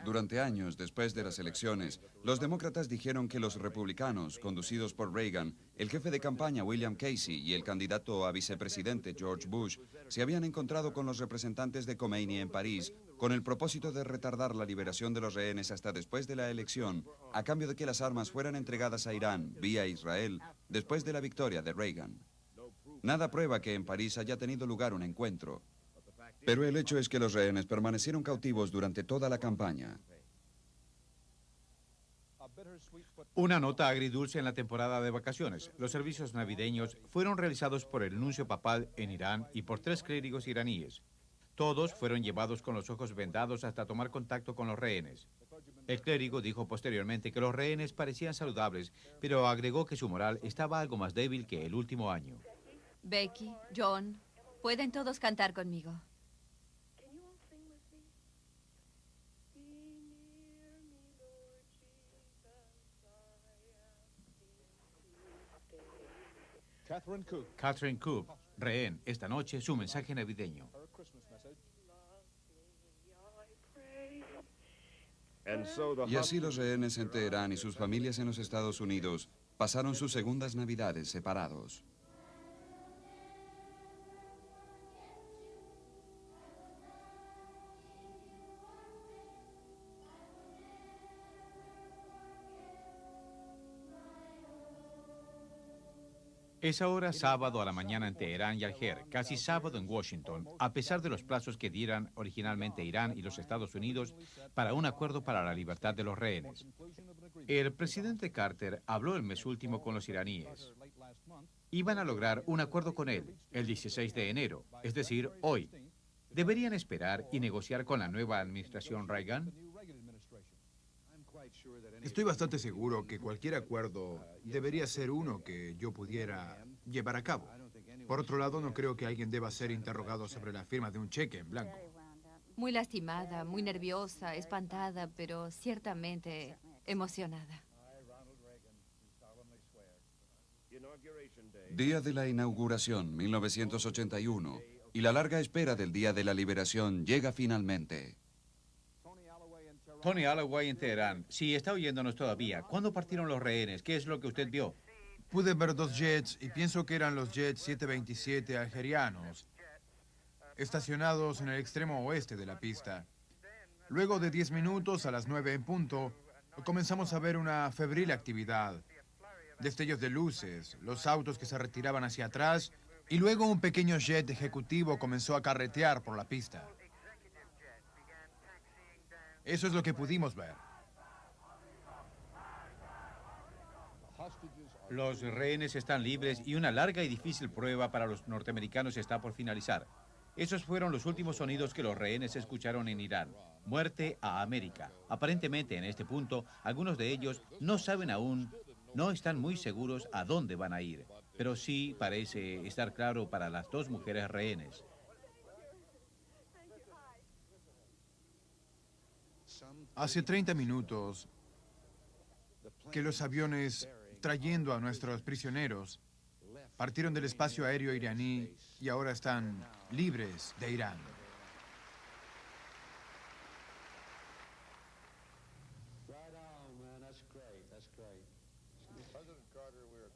Durante años después de las elecciones, los demócratas dijeron que los republicanos, conducidos por Reagan, el jefe de campaña William Casey y el candidato a vicepresidente George Bush, se habían encontrado con los representantes de Khomeini en París con el propósito de retardar la liberación de los rehenes hasta después de la elección, a cambio de que las armas fueran entregadas a Irán vía Israel después de la victoria de Reagan. Nada prueba que en París haya tenido lugar un encuentro. Pero el hecho es que los rehenes permanecieron cautivos durante toda la campaña. Una nota agridulce en la temporada de vacaciones. Los servicios navideños fueron realizados por el nuncio papal en Irán y por 3 clérigos iraníes. Todos fueron llevados con los ojos vendados hasta tomar contacto con los rehenes. El clérigo dijo posteriormente que los rehenes parecían saludables, pero agregó que su moral estaba algo más débil que el último año. Becky, John, pueden todos cantar conmigo. Catherine Cook, rehén, esta noche su mensaje navideño. Y así los rehenes en Teherán y sus familias en los Estados Unidos pasaron sus segundas Navidades separados. Es ahora sábado a la mañana en Teherán y Alger, casi sábado en Washington, a pesar de los plazos que dieran originalmente Irán y los Estados Unidos para un acuerdo para la libertad de los rehenes. El presidente Carter habló el mes último con los iraníes. Iban a lograr un acuerdo con él el 16 de enero, es decir, hoy. ¿Deberían esperar y negociar con la nueva administración Reagan? Estoy bastante seguro que cualquier acuerdo debería ser uno que yo pudiera llevar a cabo. Por otro lado, no creo que alguien deba ser interrogado sobre la firma de un cheque en blanco. Muy lastimada, muy nerviosa, espantada, pero ciertamente emocionada. Día de la inauguración, 1981, y la larga espera del Día de la Liberación llega finalmente. Tony Alloway en Teherán. Sí, está oyéndonos todavía. ¿Cuándo partieron los rehenes? ¿Qué es lo que usted vio? Pude ver 2 jets y pienso que eran los jets 727 algerianos, estacionados en el extremo oeste de la pista. Luego de 10 minutos, a las 9 en punto, comenzamos a ver una febril actividad. Destellos de luces, los autos que se retiraban hacia atrás, y luego un pequeño jet ejecutivo comenzó a carretear por la pista. Eso es lo que pudimos ver. Los rehenes están libres y una larga y difícil prueba para los norteamericanos está por finalizar. Esos fueron los últimos sonidos que los rehenes escucharon en Irán. Muerte a América. Aparentemente, en este punto, algunos de ellos no saben aún, no están muy seguros a dónde van a ir. Pero sí parece estar claro para las 2 mujeres rehenes. Hace 30 minutos que los aviones trayendo a nuestros prisioneros partieron del espacio aéreo iraní y ahora están libres de Irán.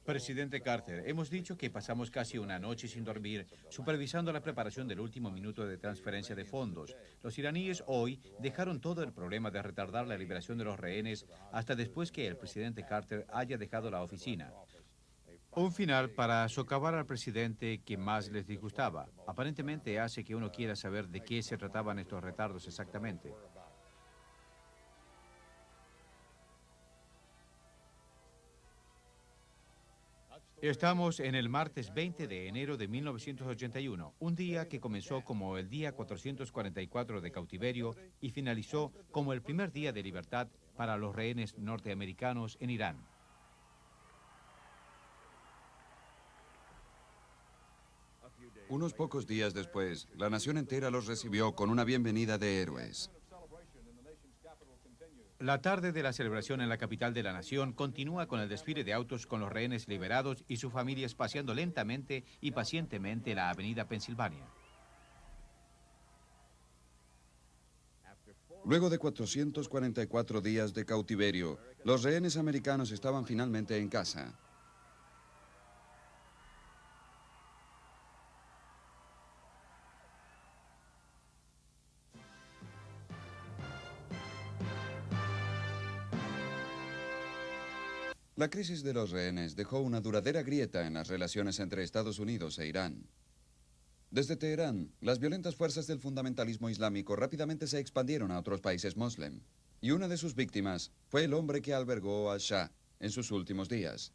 Presidente Carter, hemos dicho que pasamos casi una noche sin dormir supervisando la preparación del último minuto de transferencia de fondos. Los iraníes hoy dejaron todo el problema de retardar la liberación de los rehenes hasta después que el presidente Carter haya dejado la oficina. Un final para socavar al presidente que más les disgustaba. Aparentemente hace que uno quiera saber de qué se trataban estos retardos exactamente. Estamos en el martes 20 de enero de 1981, un día que comenzó como el día 444 de cautiverio y finalizó como el primer día de libertad para los rehenes norteamericanos en Irán. Unos pocos días después, la nación entera los recibió con una bienvenida de héroes. La tarde de la celebración en la capital de la nación continúa con el desfile de autos con los rehenes liberados y sus familias paseando lentamente y pacientemente la avenida Pensilvania. Luego de 444 días de cautiverio, los rehenes americanos estaban finalmente en casa. La crisis de los rehenes dejó una duradera grieta en las relaciones entre Estados Unidos e Irán. Desde Teherán, las violentas fuerzas del fundamentalismo islámico rápidamente se expandieron a otros países moslem. Y una de sus víctimas fue el hombre que albergó al Shah en sus últimos días.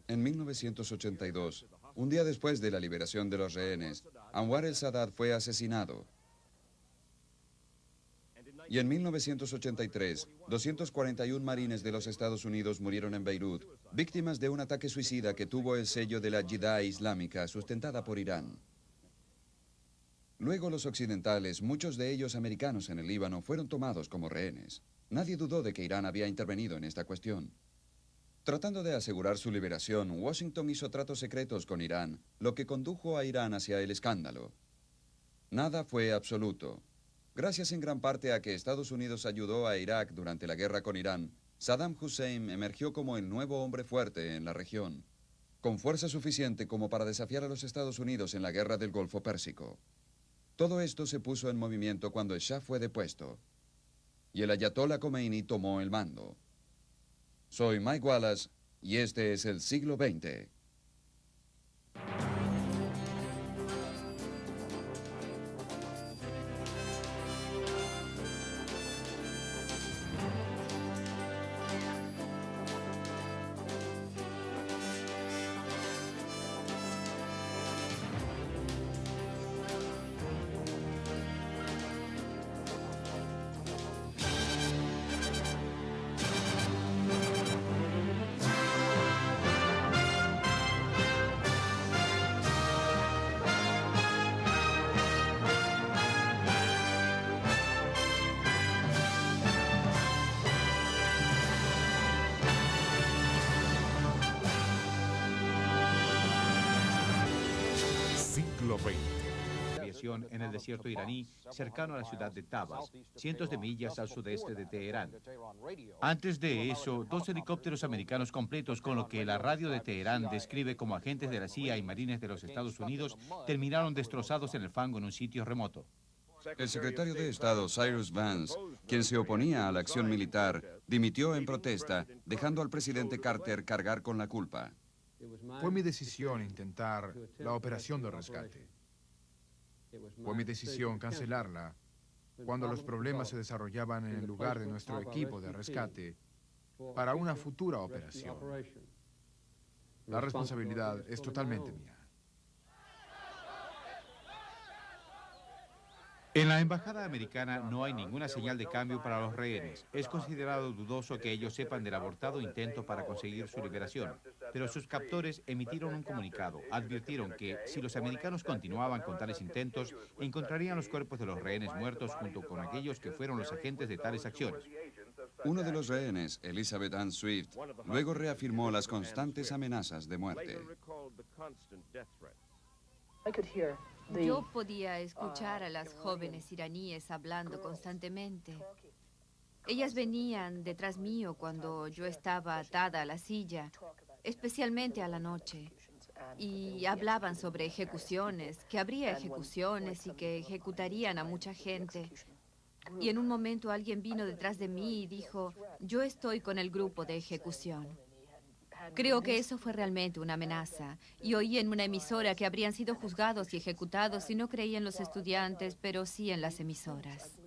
En 1982, un día después de la liberación de los rehenes, Anwar el-Sadat fue asesinado. Y en 1983, 241 marines de los Estados Unidos murieron en Beirut, víctimas de un ataque suicida que tuvo el sello de la Yihad Islámica, sustentada por Irán. Luego los occidentales, muchos de ellos americanos en el Líbano, fueron tomados como rehenes. Nadie dudó de que Irán había intervenido en esta cuestión. Tratando de asegurar su liberación, Washington hizo tratos secretos con Irán, lo que condujo a Irán hacia el escándalo. Nada fue absoluto. Gracias en gran parte a que Estados Unidos ayudó a Irak durante la guerra con Irán, Saddam Hussein emergió como el nuevo hombre fuerte en la región, con fuerza suficiente como para desafiar a los Estados Unidos en la guerra del Golfo Pérsico. Todo esto se puso en movimiento cuando el Shah fue depuesto, y el Ayatollah Khomeini tomó el mando. Soy Mike Wallace, y este es el siglo XX. En el desierto iraní, cercano a la ciudad de Tabas, cientos de millas al sudeste de Teherán. Antes de eso, 2 helicópteros americanos completos, con lo que la radio de Teherán describe como agentes de la CIA y marines de los Estados Unidos, terminaron destrozados en el fango en un sitio remoto. El secretario de Estado, Cyrus Vance, quien se oponía a la acción militar, dimitió en protesta, dejando al presidente Carter cargar con la culpa. Fue mi decisión intentar la operación de rescate. Fue mi decisión cancelarla cuando los problemas se desarrollaban en el lugar de nuestro equipo de rescate para una futura operación. La responsabilidad es totalmente mía. En la embajada americana no hay ninguna señal de cambio para los rehenes. Es considerado dudoso que ellos sepan del abortado intento para conseguir su liberación, pero sus captores emitieron un comunicado. Advirtieron que si los americanos continuaban con tales intentos, encontrarían los cuerpos de los rehenes muertos junto con aquellos que fueron los agentes de tales acciones. Uno de los rehenes, Elizabeth Ann Swift, luego reafirmó las constantes amenazas de muerte. Yo podía escuchar a las jóvenes iraníes hablando constantemente. Ellas venían detrás mío cuando yo estaba atada a la silla, especialmente a la noche, y hablaban sobre ejecuciones, que habría ejecuciones y que ejecutarían a mucha gente. Y en un momento alguien vino detrás de mí y dijo, yo estoy con el grupo de ejecución. Creo que eso fue realmente una amenaza. Y oí en una emisora que habrían sido juzgados y ejecutados, y no creí en los estudiantes, pero sí en las emisoras.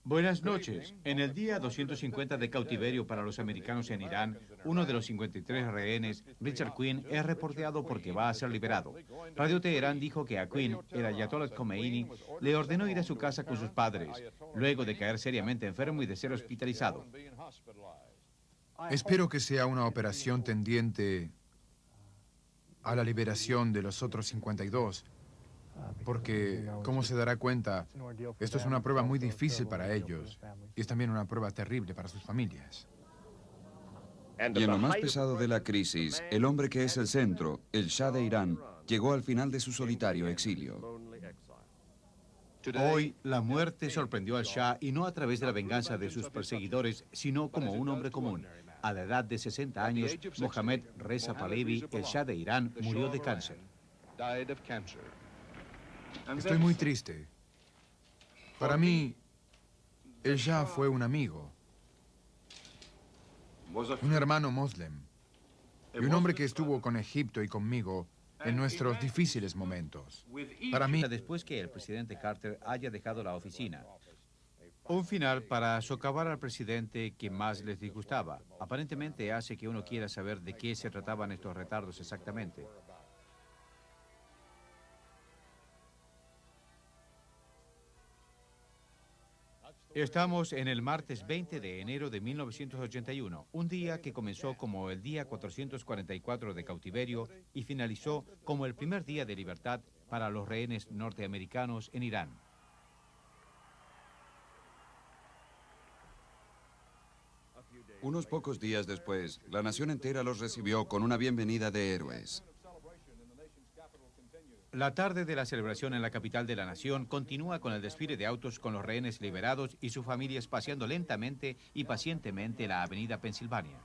Buenas noches. En el día 250 de cautiverio para los americanos en Irán, uno de los 53 rehenes, Richard Quinn, es reporteado porque va a ser liberado. Radio Teherán dijo que a Quinn, el Ayatollah Khomeini, le ordenó ir a su casa con sus padres, luego de caer seriamente enfermo y de ser hospitalizado. Espero que sea una operación tendiente a la liberación de los otros 52, porque, como se dará cuenta, esto es una prueba muy difícil para ellos y es también una prueba terrible para sus familias. Y en lo más pesado de la crisis, el hombre que es el centro, el Shah de Irán, llegó al final de su solitario exilio. Hoy, la muerte sorprendió al Shah, y no a través de la venganza de sus perseguidores, sino como un hombre común. A la edad de 60 años, Mohammad Reza Pahlavi, el Shah de Irán, murió de cáncer. Estoy muy triste. Para mí, el Shah fue un amigo, un hermano moslem, y un hombre que estuvo con Egipto y conmigo en nuestros difíciles momentos. Para mí, Después que el presidente Carter haya dejado la oficina. Un final para socavar al presidente que más les disgustaba. Aparentemente hace que uno quiera saber de qué se trataban estos retardos exactamente. Estamos en el martes 20 de enero de 1981, un día que comenzó como el día 444 de cautiverio y finalizó como el primer día de libertad para los rehenes norteamericanos en Irán. Unos pocos días después, la nación entera los recibió con una bienvenida de héroes. La tarde de la celebración en la capital de la nación continúa con el desfile de autos con los rehenes liberados y sus familias paseando lentamente y pacientemente la avenida Pensilvania.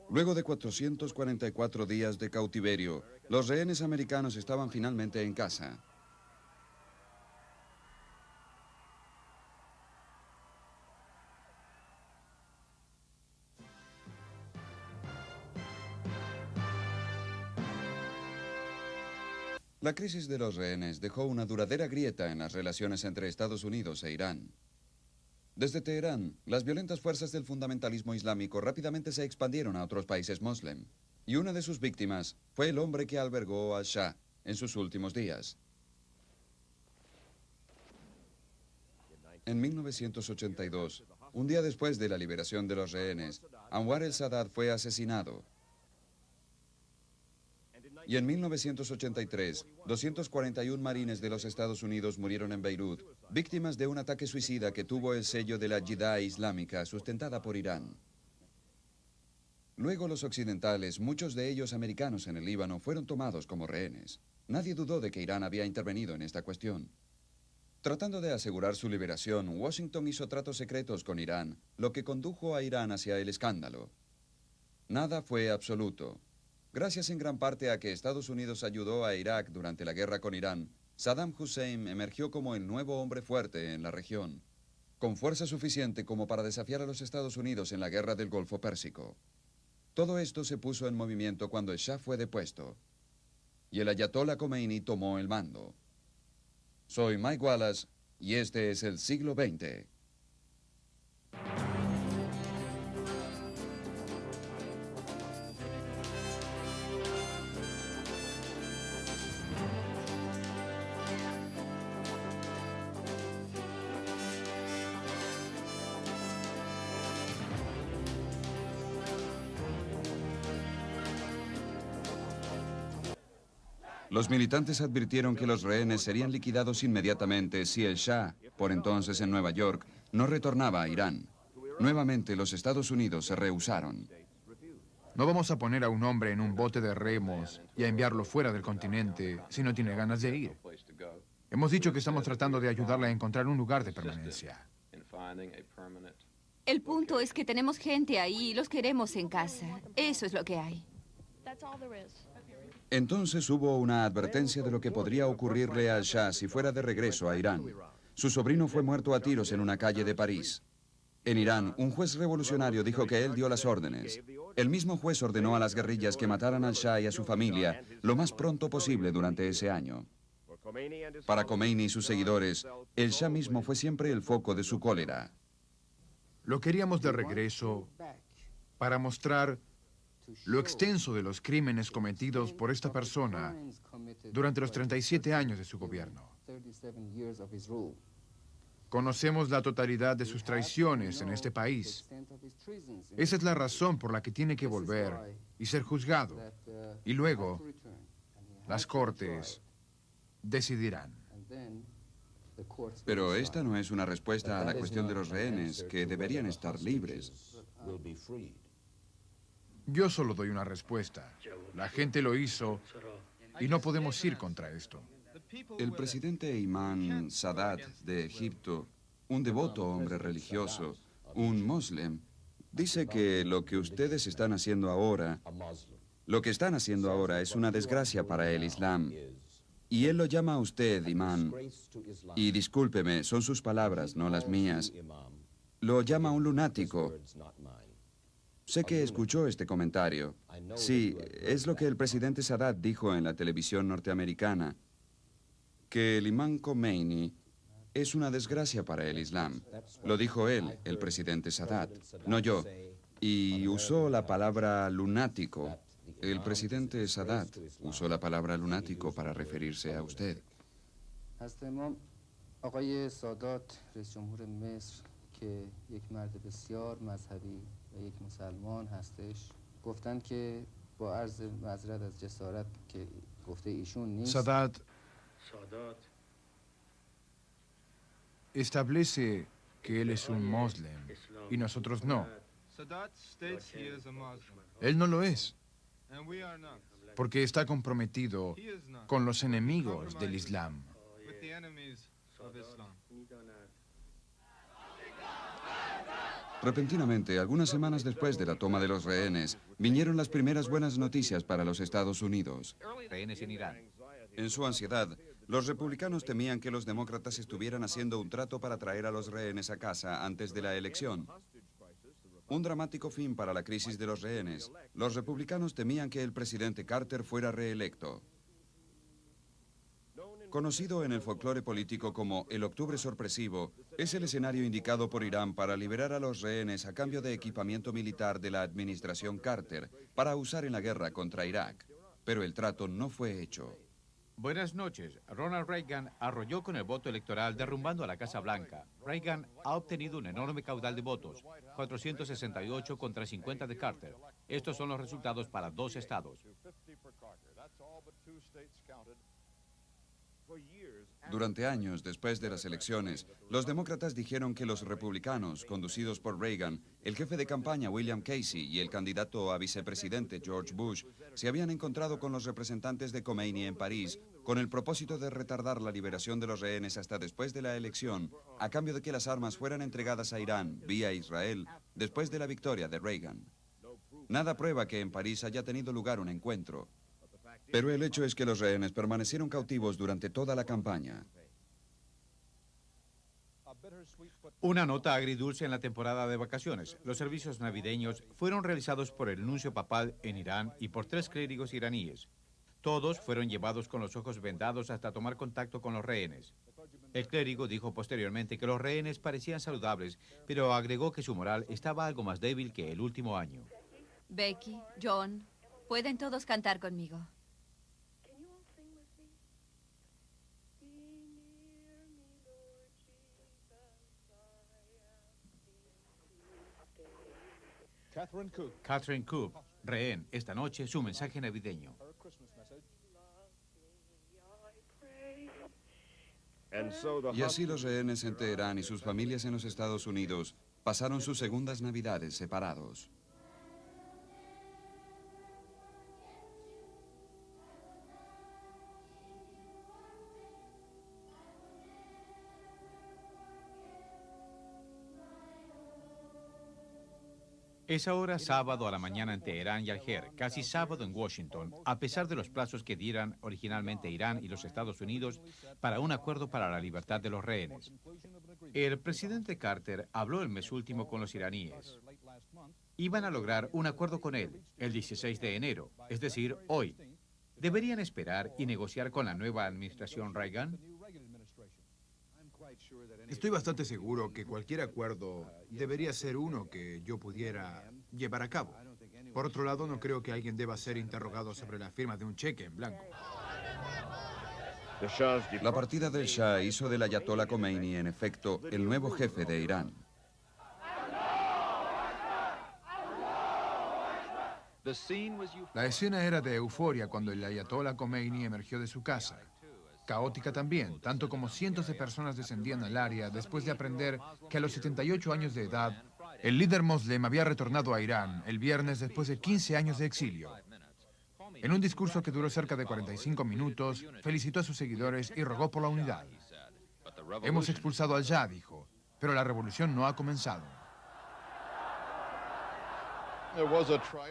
Luego de 444 días de cautiverio, los rehenes americanos estaban finalmente en casa. La crisis de los rehenes dejó una duradera grieta en las relaciones entre Estados Unidos e Irán. Desde Teherán, las violentas fuerzas del fundamentalismo islámico rápidamente se expandieron a otros países moslem, y una de sus víctimas fue el hombre que albergó al Shah en sus últimos días. En 1982, un día después de la liberación de los rehenes, Anwar el-Sadat fue asesinado. Y en 1983, 241 marines de los Estados Unidos murieron en Beirut, víctimas de un ataque suicida que tuvo el sello de la Yihad Islámica, sustentada por Irán. Luego los occidentales, muchos de ellos americanos en el Líbano, fueron tomados como rehenes. Nadie dudó de que Irán había intervenido en esta cuestión. Tratando de asegurar su liberación, Washington hizo tratos secretos con Irán, lo que condujo a Irán hacia el escándalo. Nada fue absoluto. Gracias en gran parte a que Estados Unidos ayudó a Irak durante la guerra con Irán, Saddam Hussein emergió como el nuevo hombre fuerte en la región, con fuerza suficiente como para desafiar a los Estados Unidos en la guerra del Golfo Pérsico. Todo esto se puso en movimiento cuando el Shah fue depuesto, y el Ayatollah Khomeini tomó el mando. Soy Mike Wallace, y este es el siglo XX. Los militantes advirtieron que los rehenes serían liquidados inmediatamente si el Shah, por entonces en Nueva York, no retornaba a Irán. Nuevamente los Estados Unidos se rehusaron. no vamos a poner a un hombre en un bote de remos y a enviarlo fuera del continente si no tiene ganas de ir. Hemos dicho que estamos tratando de ayudarle a encontrar un lugar de permanencia. El punto es que tenemos gente ahí y los queremos en casa. Eso es lo que hay. Entonces hubo una advertencia de lo que podría ocurrirle al Shah si fuera de regreso a Irán. Su sobrino fue muerto a tiros en una calle de París. En Irán, un juez revolucionario dijo que él dio las órdenes. El mismo juez ordenó a las guerrillas que mataran al Shah y a su familia lo más pronto posible durante ese año. Para Khomeini y sus seguidores, el Shah mismo fue siempre el foco de su cólera. Lo queríamos de regreso para mostrar lo extenso de los crímenes cometidos por esta persona durante los 37 años de su gobierno. Conocemos la totalidad de sus traiciones en este país. Esa es la razón por la que tiene que volver y ser juzgado. Y luego, las cortes decidirán. Pero esta no es una respuesta a la cuestión de los rehenes, que deberían estar libres. Yo solo doy una respuesta. La gente lo hizo y no podemos ir contra esto. El presidente Imán Sadat de Egipto, un devoto hombre religioso, un moslem, dice que lo que ustedes están haciendo ahora, es una desgracia para el Islam. Y él lo llama a usted, imán, y discúlpeme, son sus palabras, no las mías, lo llama un lunático. Sé que escuchó este comentario. Sí, es lo que el presidente Sadat dijo en la televisión norteamericana, que el imán Khomeini es una desgracia para el Islam. Lo dijo él, el presidente Sadat, no yo. Y usó la palabra lunático. El presidente Sadat usó la palabra lunático para referirse a usted. آقای سادات رئیس جمهور مصر که یک مرد بسیار مذهبی و یک مسلمان هستش گفتن که با عرض معذرت از جسارت که گفته ایشون نیست Sadat establece que él es un moslem y nosotros no. Él no lo es, porque está comprometido con los enemigos del Islam. Repentinamente, algunas semanas después de la toma de los rehenes, vinieron las primeras buenas noticias para los Estados Unidos. Rehenes en Irán. En su ansiedad, los republicanos temían que los demócratas estuvieran haciendo un trato para traer a los rehenes a casa antes de la elección. Un dramático fin para la crisis de los rehenes. Los republicanos temían que el presidente Carter fuera reelecto. Conocido en el folclore político como el Octubre Sorpresivo, es el escenario indicado por Irán para liberar a los rehenes a cambio de equipamiento militar de la administración Carter para usar en la guerra contra Irak. Pero el trato no fue hecho. Buenas noches. Ronald Reagan arrolló con el voto electoral derrumbando a la Casa Blanca. Reagan ha obtenido un enorme caudal de votos, 468 contra 50 de Carter. Estos son los resultados para 2 estados. Durante años después de las elecciones, los demócratas dijeron que los republicanos, conducidos por Reagan, el jefe de campaña William Casey y el candidato a vicepresidente George Bush, se habían encontrado con los representantes de Khomeini en París con el propósito de retardar la liberación de los rehenes hasta después de la elección, a cambio de que las armas fueran entregadas a Irán vía Israel después de la victoria de Reagan. Nada prueba que en París haya tenido lugar un encuentro. Pero el hecho es que los rehenes permanecieron cautivos durante toda la campaña. Una nota agridulce en la temporada de vacaciones. Los servicios navideños fueron realizados por el nuncio papal en Irán y por 3 clérigos iraníes. Todos fueron llevados con los ojos vendados hasta tomar contacto con los rehenes. El clérigo dijo posteriormente que los rehenes parecían saludables, pero agregó que su moral estaba algo más débil que el último año. Becky, John, pueden todos cantar conmigo. Catherine Cook, rehén, esta noche su mensaje navideño. Y así los rehenes en Teherán y sus familias en los Estados Unidos pasaron sus segundas Navidades separados. Es ahora sábado a la mañana en Teherán y Alger, casi sábado en Washington, a pesar de los plazos que dieran originalmente Irán y los Estados Unidos para un acuerdo para la libertad de los rehenes. El presidente Carter habló el mes último con los iraníes. Iban a lograr un acuerdo con él el 16 de enero, es decir, hoy. ¿Deberían esperar y negociar con la nueva administración Reagan? Estoy bastante seguro que cualquier acuerdo debería ser uno que yo pudiera llevar a cabo. Por otro lado, no creo que alguien deba ser interrogado sobre la firma de un cheque en blanco. La partida del Shah hizo del ayatolá Khomeini, en efecto, el nuevo jefe de Irán. La escena era de euforia cuando el ayatolá Khomeini emergió de su casa. Caótica también, tanto como cientos de personas descendían al área después de aprender que a los 78 años de edad, el líder moslem había retornado a Irán el viernes después de 15 años de exilio. En un discurso que duró cerca de 45 minutos, felicitó a sus seguidores y rogó por la unidad. Hemos expulsado al Shah, dijo, pero la revolución no ha comenzado.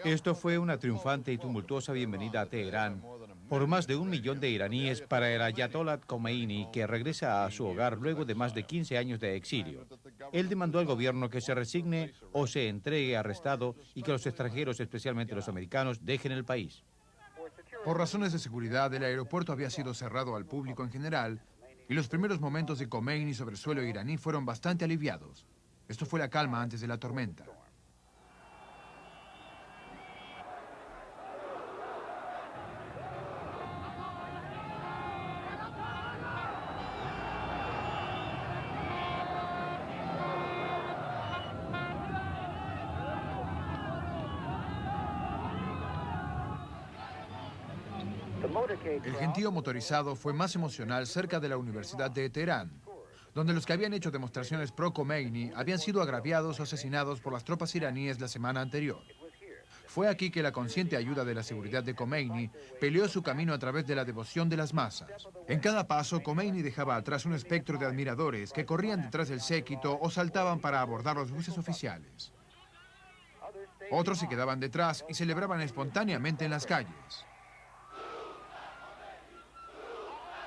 Esto fue una triunfante y tumultuosa bienvenida a Teherán por más de 1 millón de iraníes para el ayatolá Khomeini, que regresa a su hogar luego de más de 15 años de exilio. Él demandó al gobierno que se resigne o se entregue arrestado y que los extranjeros, especialmente los americanos, dejen el país. Por razones de seguridad, el aeropuerto había sido cerrado al público en general y los primeros momentos de Khomeini sobre el suelo iraní fueron bastante aliviados. Esto fue la calma antes de la tormenta. El gentío motorizado fue más emocional cerca de la Universidad de Teherán, donde los que habían hecho demostraciones pro-Khomeini habían sido agraviados o asesinados por las tropas iraníes la semana anterior. Fue aquí que la consciente ayuda de la seguridad de Khomeini peleó su camino a través de la devoción de las masas. En cada paso, Khomeini dejaba atrás un espectro de admiradores que corrían detrás del séquito o saltaban para abordar los buses oficiales. Otros se quedaban detrás y celebraban espontáneamente en las calles.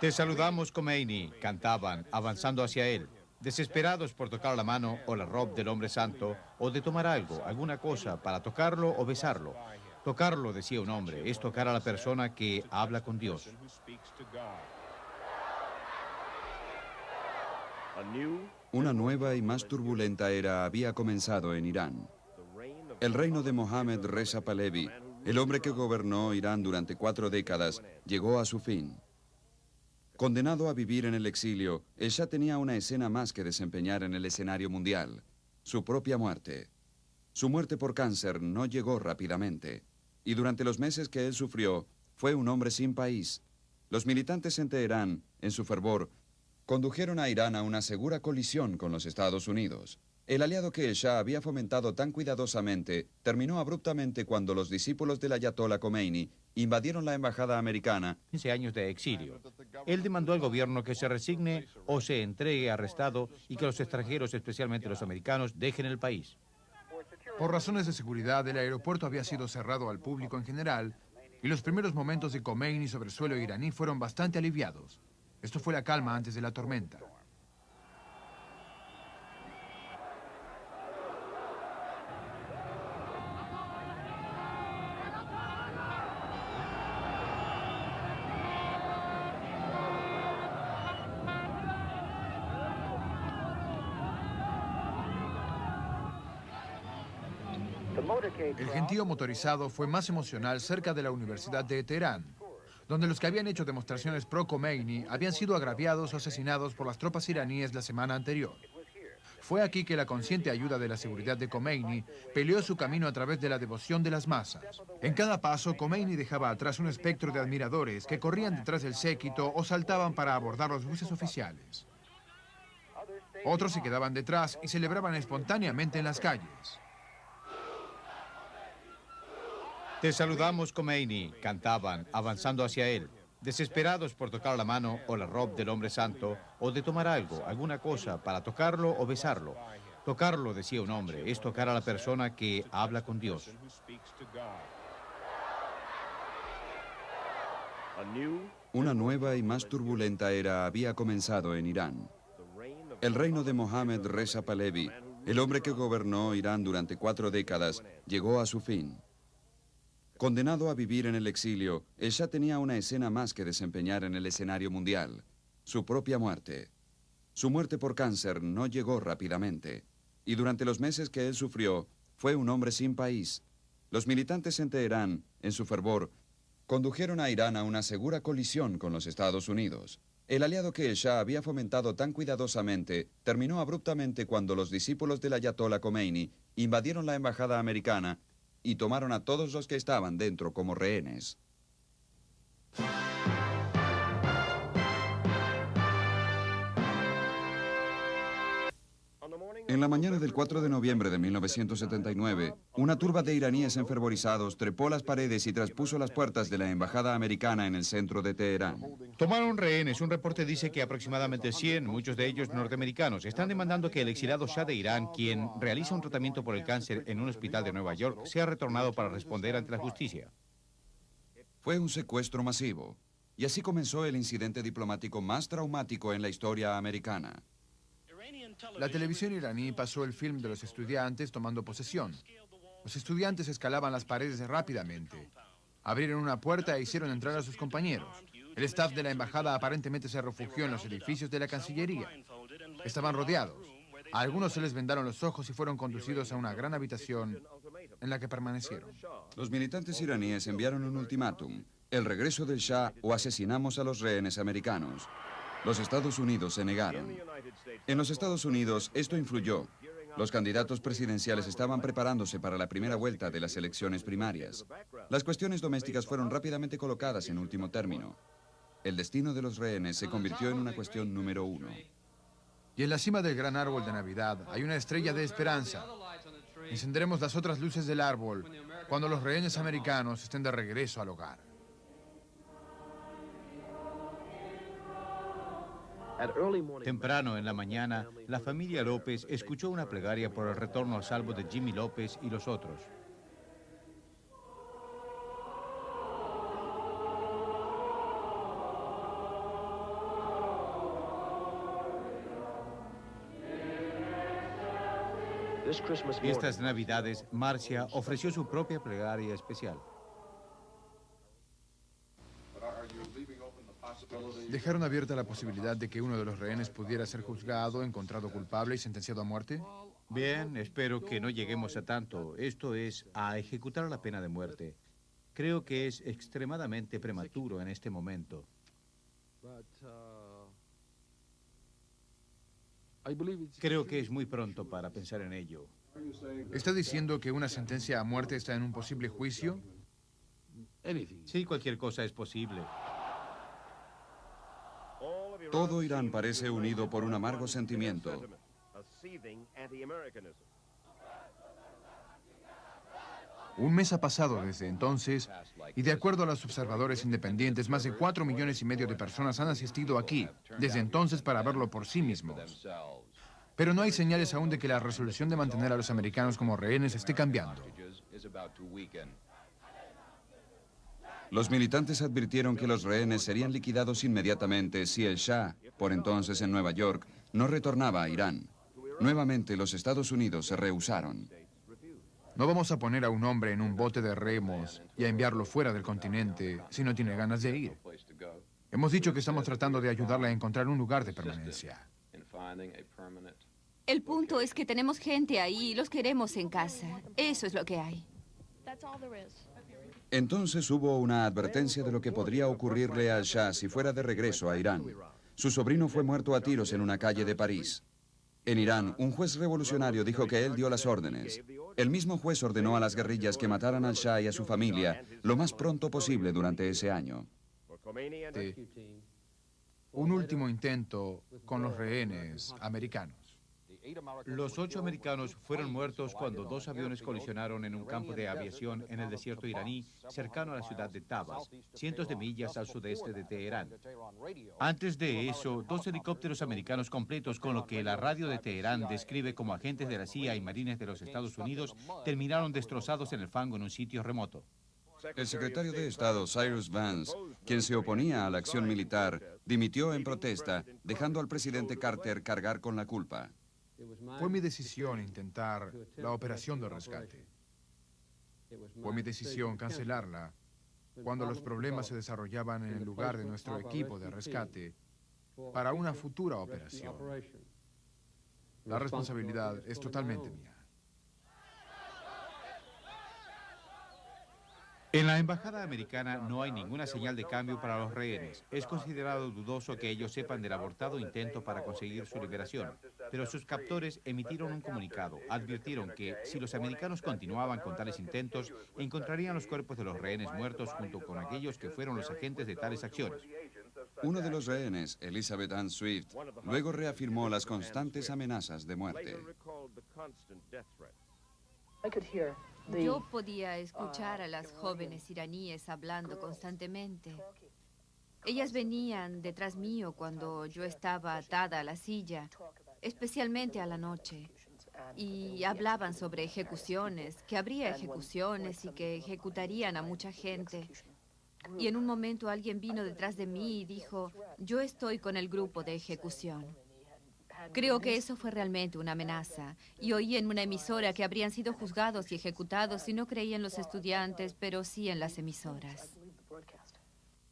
Te saludamos, Khomeini, cantaban, avanzando hacia él, desesperados por tocar la mano o la ropa del hombre santo, o de tomar algo, alguna cosa, para tocarlo o besarlo. Tocarlo, decía un hombre, es tocar a la persona que habla con Dios. Una nueva y más turbulenta era había comenzado en Irán. El reino de Mohammad Reza Pahlavi, el hombre que gobernó Irán durante 4 décadas, llegó a su fin. Condenado a vivir en el exilio, el Shah tenía una escena más que desempeñar en el escenario mundial: su propia muerte. Su muerte por cáncer no llegó rápidamente, y durante los meses que él sufrió, fue un hombre sin país. Los militantes en Teherán, en su fervor, condujeron a Irán a una segura colisión con los Estados Unidos. El aliado que el Shah había fomentado tan cuidadosamente terminó abruptamente cuando los discípulos del ayatolá Khomeini invadieron la embajada americana. 15 años de exilio. Él demandó al gobierno que se resigne o se entregue arrestado y que los extranjeros, especialmente los americanos, dejen el país. Por razones de seguridad, el aeropuerto había sido cerrado al público en general y los primeros momentos de Khomeini sobre el suelo iraní fueron bastante aliviados. Esto fue la calma antes de la tormenta. El gentío motorizado fue más emocional cerca de la Universidad de Teherán, donde los que habían hecho demostraciones pro-Khomeini habían sido agraviados o asesinados por las tropas iraníes la semana anterior. Fue aquí que la consciente ayuda de la seguridad de Khomeini peleó su camino a través de la devoción de las masas. En cada paso, Khomeini dejaba atrás un espectro de admiradores que corrían detrás del séquito o saltaban para abordar los buses oficiales. Otros se quedaban detrás y celebraban espontáneamente en las calles. Te saludamos, Khomeini, cantaban, avanzando hacia él, desesperados por tocar la mano o la ropa del hombre santo, o de tomar algo, alguna cosa, para tocarlo o besarlo. Tocarlo, decía un hombre, es tocar a la persona que habla con Dios. Una nueva y más turbulenta era había comenzado en Irán. El reino de Mohammad Reza Pahlavi, el hombre que gobernó Irán durante 4 décadas, llegó a su fin. Condenado a vivir en el exilio, el Shah tenía una escena más que desempeñar en el escenario mundial: su propia muerte. Su muerte por cáncer no llegó rápidamente, y durante los meses que él sufrió, fue un hombre sin país. Los militantes en Teherán, en su fervor, condujeron a Irán a una segura colisión con los Estados Unidos. El aliado que el Shah había fomentado tan cuidadosamente terminó abruptamente cuando los discípulos del ayatolá Khomeini invadieron la embajada americana y tomaron a todos los que estaban dentro como rehenes. En la mañana del 4 de noviembre de 1979, una turba de iraníes enfervorizados trepó las paredes y traspuso las puertas de la embajada americana en el centro de Teherán. Tomaron rehenes. Un reporte dice que aproximadamente 100, muchos de ellos norteamericanos, están demandando que el exilado Shah de Irán, quien realiza un tratamiento por el cáncer en un hospital de Nueva York, sea retornado para responder ante la justicia. Fue un secuestro masivo, y así comenzó el incidente diplomático más traumático en la historia americana. La televisión iraní pasó el film de los estudiantes tomando posesión. Los estudiantes escalaban las paredes rápidamente. Abrieron una puerta e hicieron entrar a sus compañeros. El staff de la embajada aparentemente se refugió en los edificios de la Cancillería. Estaban rodeados. A algunos se les vendaron los ojos y fueron conducidos a una gran habitación en la que permanecieron. Los militantes iraníes enviaron un ultimátum: el regreso del Shah o asesinamos a los rehenes americanos. Los Estados Unidos se negaron. En los Estados Unidos esto influyó. Los candidatos presidenciales estaban preparándose para la primera vuelta de las elecciones primarias. Las cuestiones domésticas fueron rápidamente colocadas en último término. El destino de los rehenes se convirtió en una cuestión número uno. Y en la cima del gran árbol de Navidad hay una estrella de esperanza. Encenderemos las otras luces del árbol cuando los rehenes americanos estén de regreso al hogar. Temprano en la mañana, la familia López escuchó una plegaria por el retorno a salvo de Jimmy López y los otros. Estas Navidades, Marcia ofreció su propia plegaria especial. ¿Dejaron abierta la posibilidad de que uno de los rehenes pudiera ser juzgado, encontrado culpable y sentenciado a muerte? Bien, espero que no lleguemos a tanto. Esto es, a ejecutar la pena de muerte. Creo que es extremadamente prematuro en este momento. Creo que es muy pronto para pensar en ello. ¿Está diciendo que una sentencia a muerte está en un posible juicio? Sí, cualquier cosa es posible. Todo Irán parece unido por un amargo sentimiento. Un mes ha pasado desde entonces y de acuerdo a los observadores independientes, más de 4,5 millones de personas han asistido aquí desde entonces para verlo por sí mismos. Pero no hay señales aún de que la resolución de mantener a los americanos como rehenes esté cambiando. Los militantes advirtieron que los rehenes serían liquidados inmediatamente si el Shah, por entonces en Nueva York, no retornaba a Irán. Nuevamente los Estados Unidos se rehusaron. No vamos a poner a un hombre en un bote de remos y a enviarlo fuera del continente si no tiene ganas de ir. Hemos dicho que estamos tratando de ayudarle a encontrar un lugar de permanencia. El punto es que tenemos gente ahí y los queremos en casa. Eso es lo que hay. Entonces hubo una advertencia de lo que podría ocurrirle al Shah si fuera de regreso a Irán. Su sobrino fue muerto a tiros en una calle de París. En Irán, un juez revolucionario dijo que él dio las órdenes. El mismo juez ordenó a las guerrillas que mataran al Shah y a su familia lo más pronto posible durante ese año. Un último intento con los rehenes americanos. Los 8 americanos fueron muertos cuando 2 aviones colisionaron en un campo de aviación en el desierto iraní, cercano a la ciudad de Tabas, cientos de millas al sudeste de Teherán. Antes de eso, 2 helicópteros americanos completos, con lo que la radio de Teherán describe como agentes de la CIA y marines de los Estados Unidos, terminaron destrozados en el fango en un sitio remoto. El secretario de Estado, Cyrus Vance, quien se oponía a la acción militar, dimitió en protesta, dejando al presidente Carter cargar con la culpa. Fue mi decisión intentar la operación de rescate. Fue mi decisión cancelarla cuando los problemas se desarrollaban en el lugar de nuestro equipo de rescate para una futura operación. La responsabilidad es totalmente mía. En la embajada americana no hay ninguna señal de cambio para los rehenes. Es considerado dudoso que ellos sepan del abortado intento para conseguir su liberación. Pero sus captores emitieron un comunicado. Advirtieron que si los americanos continuaban con tales intentos, encontrarían los cuerpos de los rehenes muertos junto con aquellos que fueron los agentes de tales acciones. Uno de los rehenes, Elizabeth Ann Swift, luego reafirmó las constantes amenazas de muerte. Yo podía escuchar a las jóvenes iraníes hablando constantemente. Ellas venían detrás mío cuando yo estaba atada a la silla, especialmente a la noche, y hablaban sobre ejecuciones, que habría ejecuciones y que ejecutarían a mucha gente. Y en un momento alguien vino detrás de mí y dijo, yo estoy con el grupo de ejecución. Creo que eso fue realmente una amenaza. Y oí en una emisora que habrían sido juzgados y ejecutados si no creían los estudiantes, pero sí en las emisoras.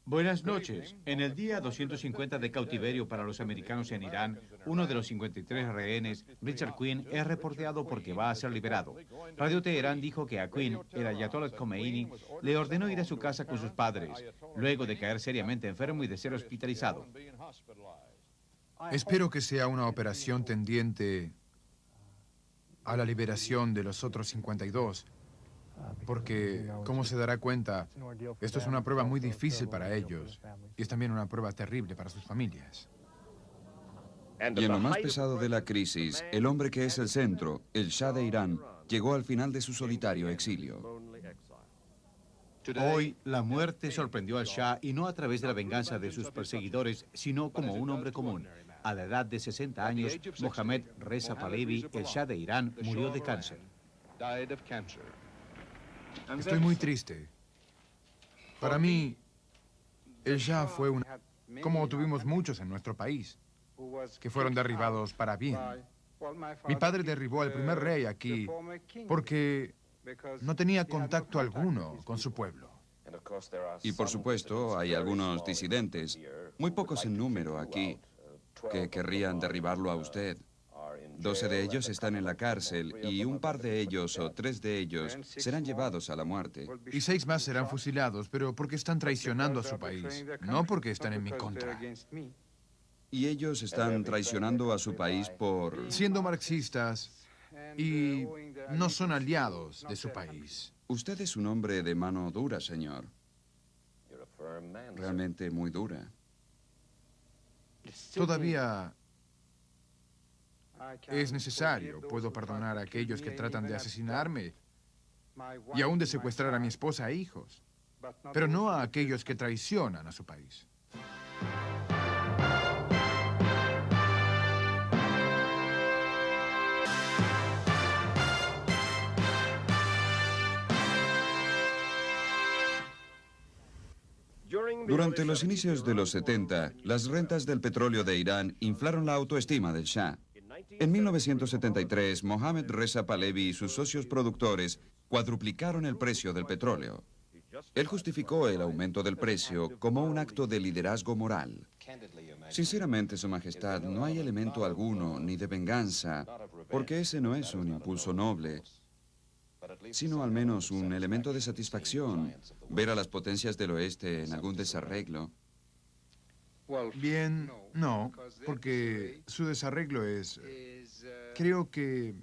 Buenas noches. En el día 250 de cautiverio para los americanos en Irán, uno de los 53 rehenes, Richard Quinn, es reporteado porque va a ser liberado. Radio Teherán dijo que a Quinn, el ayatollah Khomeini, le ordenó ir a su casa con sus padres, luego de caer seriamente enfermo y de ser hospitalizado. Espero que sea una operación tendiente a la liberación de los otros 52, porque, como se dará cuenta, esto es una prueba muy difícil para ellos y es también una prueba terrible para sus familias. Y en lo más pesado de la crisis, el hombre que es el centro, el Shah de Irán, llegó al final de su solitario exilio. Hoy, la muerte sorprendió al Shah y no a través de la venganza de sus perseguidores, sino como un hombre común. A la edad de 60 años, Mohammad Reza Pahlavi, el Shah de Irán, murió de cáncer. Estoy muy triste. Para mí, el Shah fue como tuvimos muchos en nuestro país, que fueron derribados para bien. Mi padre derribó al primer rey aquí porque no tenía contacto alguno con su pueblo. Y por supuesto, hay algunos disidentes, muy pocos en número aquí, que querrían derribarlo a usted. 12 de ellos están en la cárcel y un par de ellos o 3 de ellos serán llevados a la muerte. Y 6 más serán fusilados, pero porque están traicionando a su país, no porque están en mi contra. Y ellos están traicionando a su país por... Siendo marxistas y no son aliados de su país. Usted es un hombre de mano dura, señor. Realmente muy dura. Todavía es necesario. Puedo perdonar a aquellos que tratan de asesinarme y aún de secuestrar a mi esposa e hijos, pero no a aquellos que traicionan a su país. Durante los inicios de los 70, las rentas del petróleo de Irán inflaron la autoestima del Shah. En 1973, Mohammad Reza Pahlavi y sus socios productores cuadruplicaron el precio del petróleo. Él justificó el aumento del precio como un acto de liderazgo moral. Sinceramente, Su Majestad, no hay elemento alguno ni de venganza, porque ese no es un impulso noble, sino al menos un elemento de satisfacción, ver a las potencias del oeste en algún desarreglo. Bien, no, porque su desarreglo es... Creo que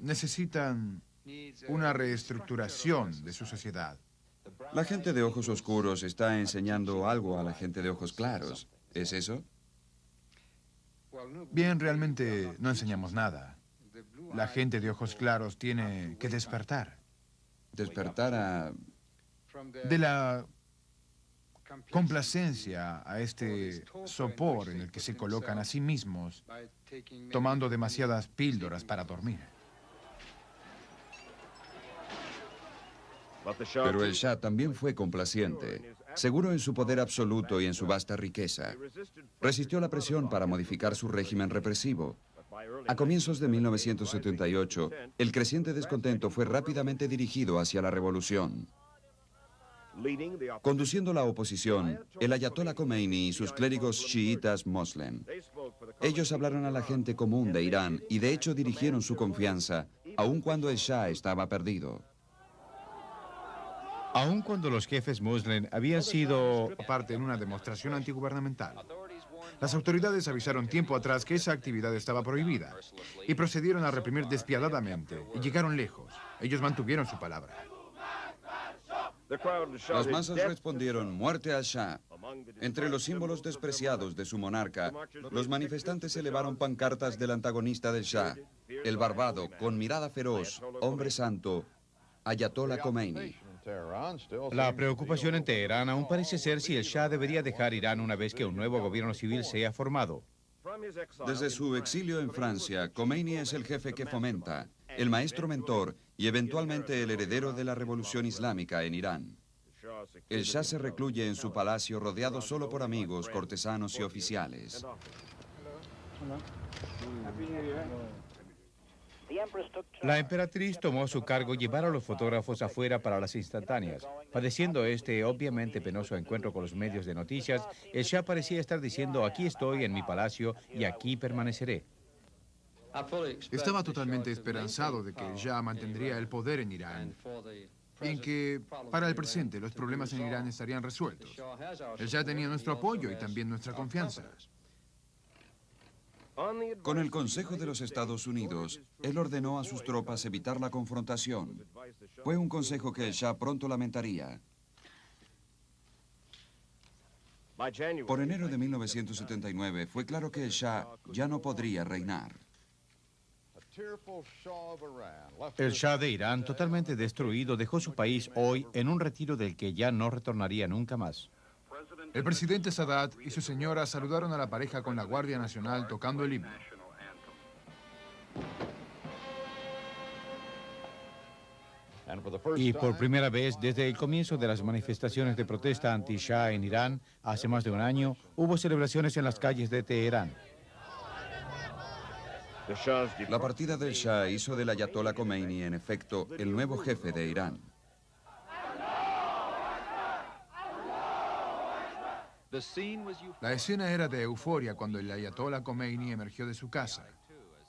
necesitan una reestructuración de su sociedad. La gente de ojos oscuros está enseñando algo a la gente de ojos claros. ¿Es eso? Bien, realmente no enseñamos nada. La gente de ojos claros tiene que despertar. Despertar a... De la complacencia a este sopor en el que se colocan a sí mismos, tomando demasiadas píldoras para dormir. Pero el Shah también fue complaciente, seguro en su poder absoluto y en su vasta riqueza. Resistió la presión para modificar su régimen represivo. A comienzos de 1978, el creciente descontento fue rápidamente dirigido hacia la revolución. Conduciendo la oposición, el ayatollah Khomeini y sus clérigos chiitas moslem. Ellos hablaron a la gente común de Irán y de hecho dirigieron su confianza, aun cuando el Shah estaba perdido. Aun cuando los jefes muslim habían sido... Aparte en una demostración antigubernamental. Las autoridades avisaron tiempo atrás que esa actividad estaba prohibida y procedieron a reprimir despiadadamente y llegaron lejos. Ellos mantuvieron su palabra. Las masas respondieron muerte al Shah. Entre los símbolos despreciados de su monarca, los manifestantes elevaron pancartas del antagonista del Shah, el barbado, con mirada feroz, hombre santo, ayatollah Khomeini. La preocupación en Teherán aún parece ser si el Shah debería dejar Irán una vez que un nuevo gobierno civil sea formado. Desde su exilio en Francia, Khomeini es el jefe que fomenta, el maestro mentor y eventualmente el heredero de la revolución islámica en Irán. El Shah se recluye en su palacio rodeado solo por amigos, cortesanos y oficiales. La emperatriz tomó a su cargo llevar a los fotógrafos afuera para las instantáneas. Padeciendo este obviamente penoso encuentro con los medios de noticias, el Shah parecía estar diciendo: aquí estoy en mi palacio y aquí permaneceré. Estaba totalmente esperanzado de que el Shah mantendría el poder en Irán, en que, para el presente, los problemas en Irán estarían resueltos. El Shah tenía nuestro apoyo y también nuestra confianza. Con el Consejo de los Estados Unidos, él ordenó a sus tropas evitar la confrontación. Fue un consejo que el Shah pronto lamentaría. Por enero de 1979 fue claro que el Shah ya no podría reinar. El Shah de Irán, totalmente destruido, dejó su país hoy en un retiro del que ya no retornaría nunca más. El presidente Sadat y su señora saludaron a la pareja con la Guardia Nacional tocando el himno. Y por primera vez desde el comienzo de las manifestaciones de protesta anti-Shah en Irán, hace más de un año, hubo celebraciones en las calles de Teherán. La partida del Shah hizo del Ayatollah Khomeini, en efecto, el nuevo jefe de Irán. La escena era de euforia cuando el Ayatollah Khomeini emergió de su casa.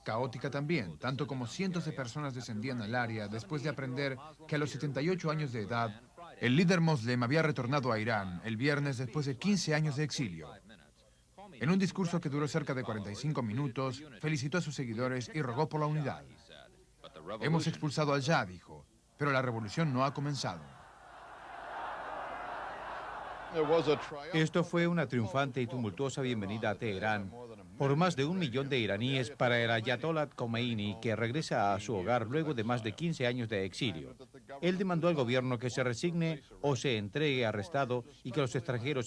Caótica también, tanto como cientos de personas descendían al área después de aprender que a los 78 años de edad, el líder moslem había retornado a Irán el viernes después de 15 años de exilio. En un discurso que duró cerca de 45 minutos, felicitó a sus seguidores y rogó por la unidad. Hemos expulsado al Shah, dijo, pero la revolución no ha comenzado. Esto fue una triunfante y tumultuosa bienvenida a Teherán por más de 1 millón de iraníes para el Ayatollah Khomeini, que regresa a su hogar luego de más de 15 años de exilio. Él demandó al gobierno que se resigne o se entregue arrestado y que los extranjeros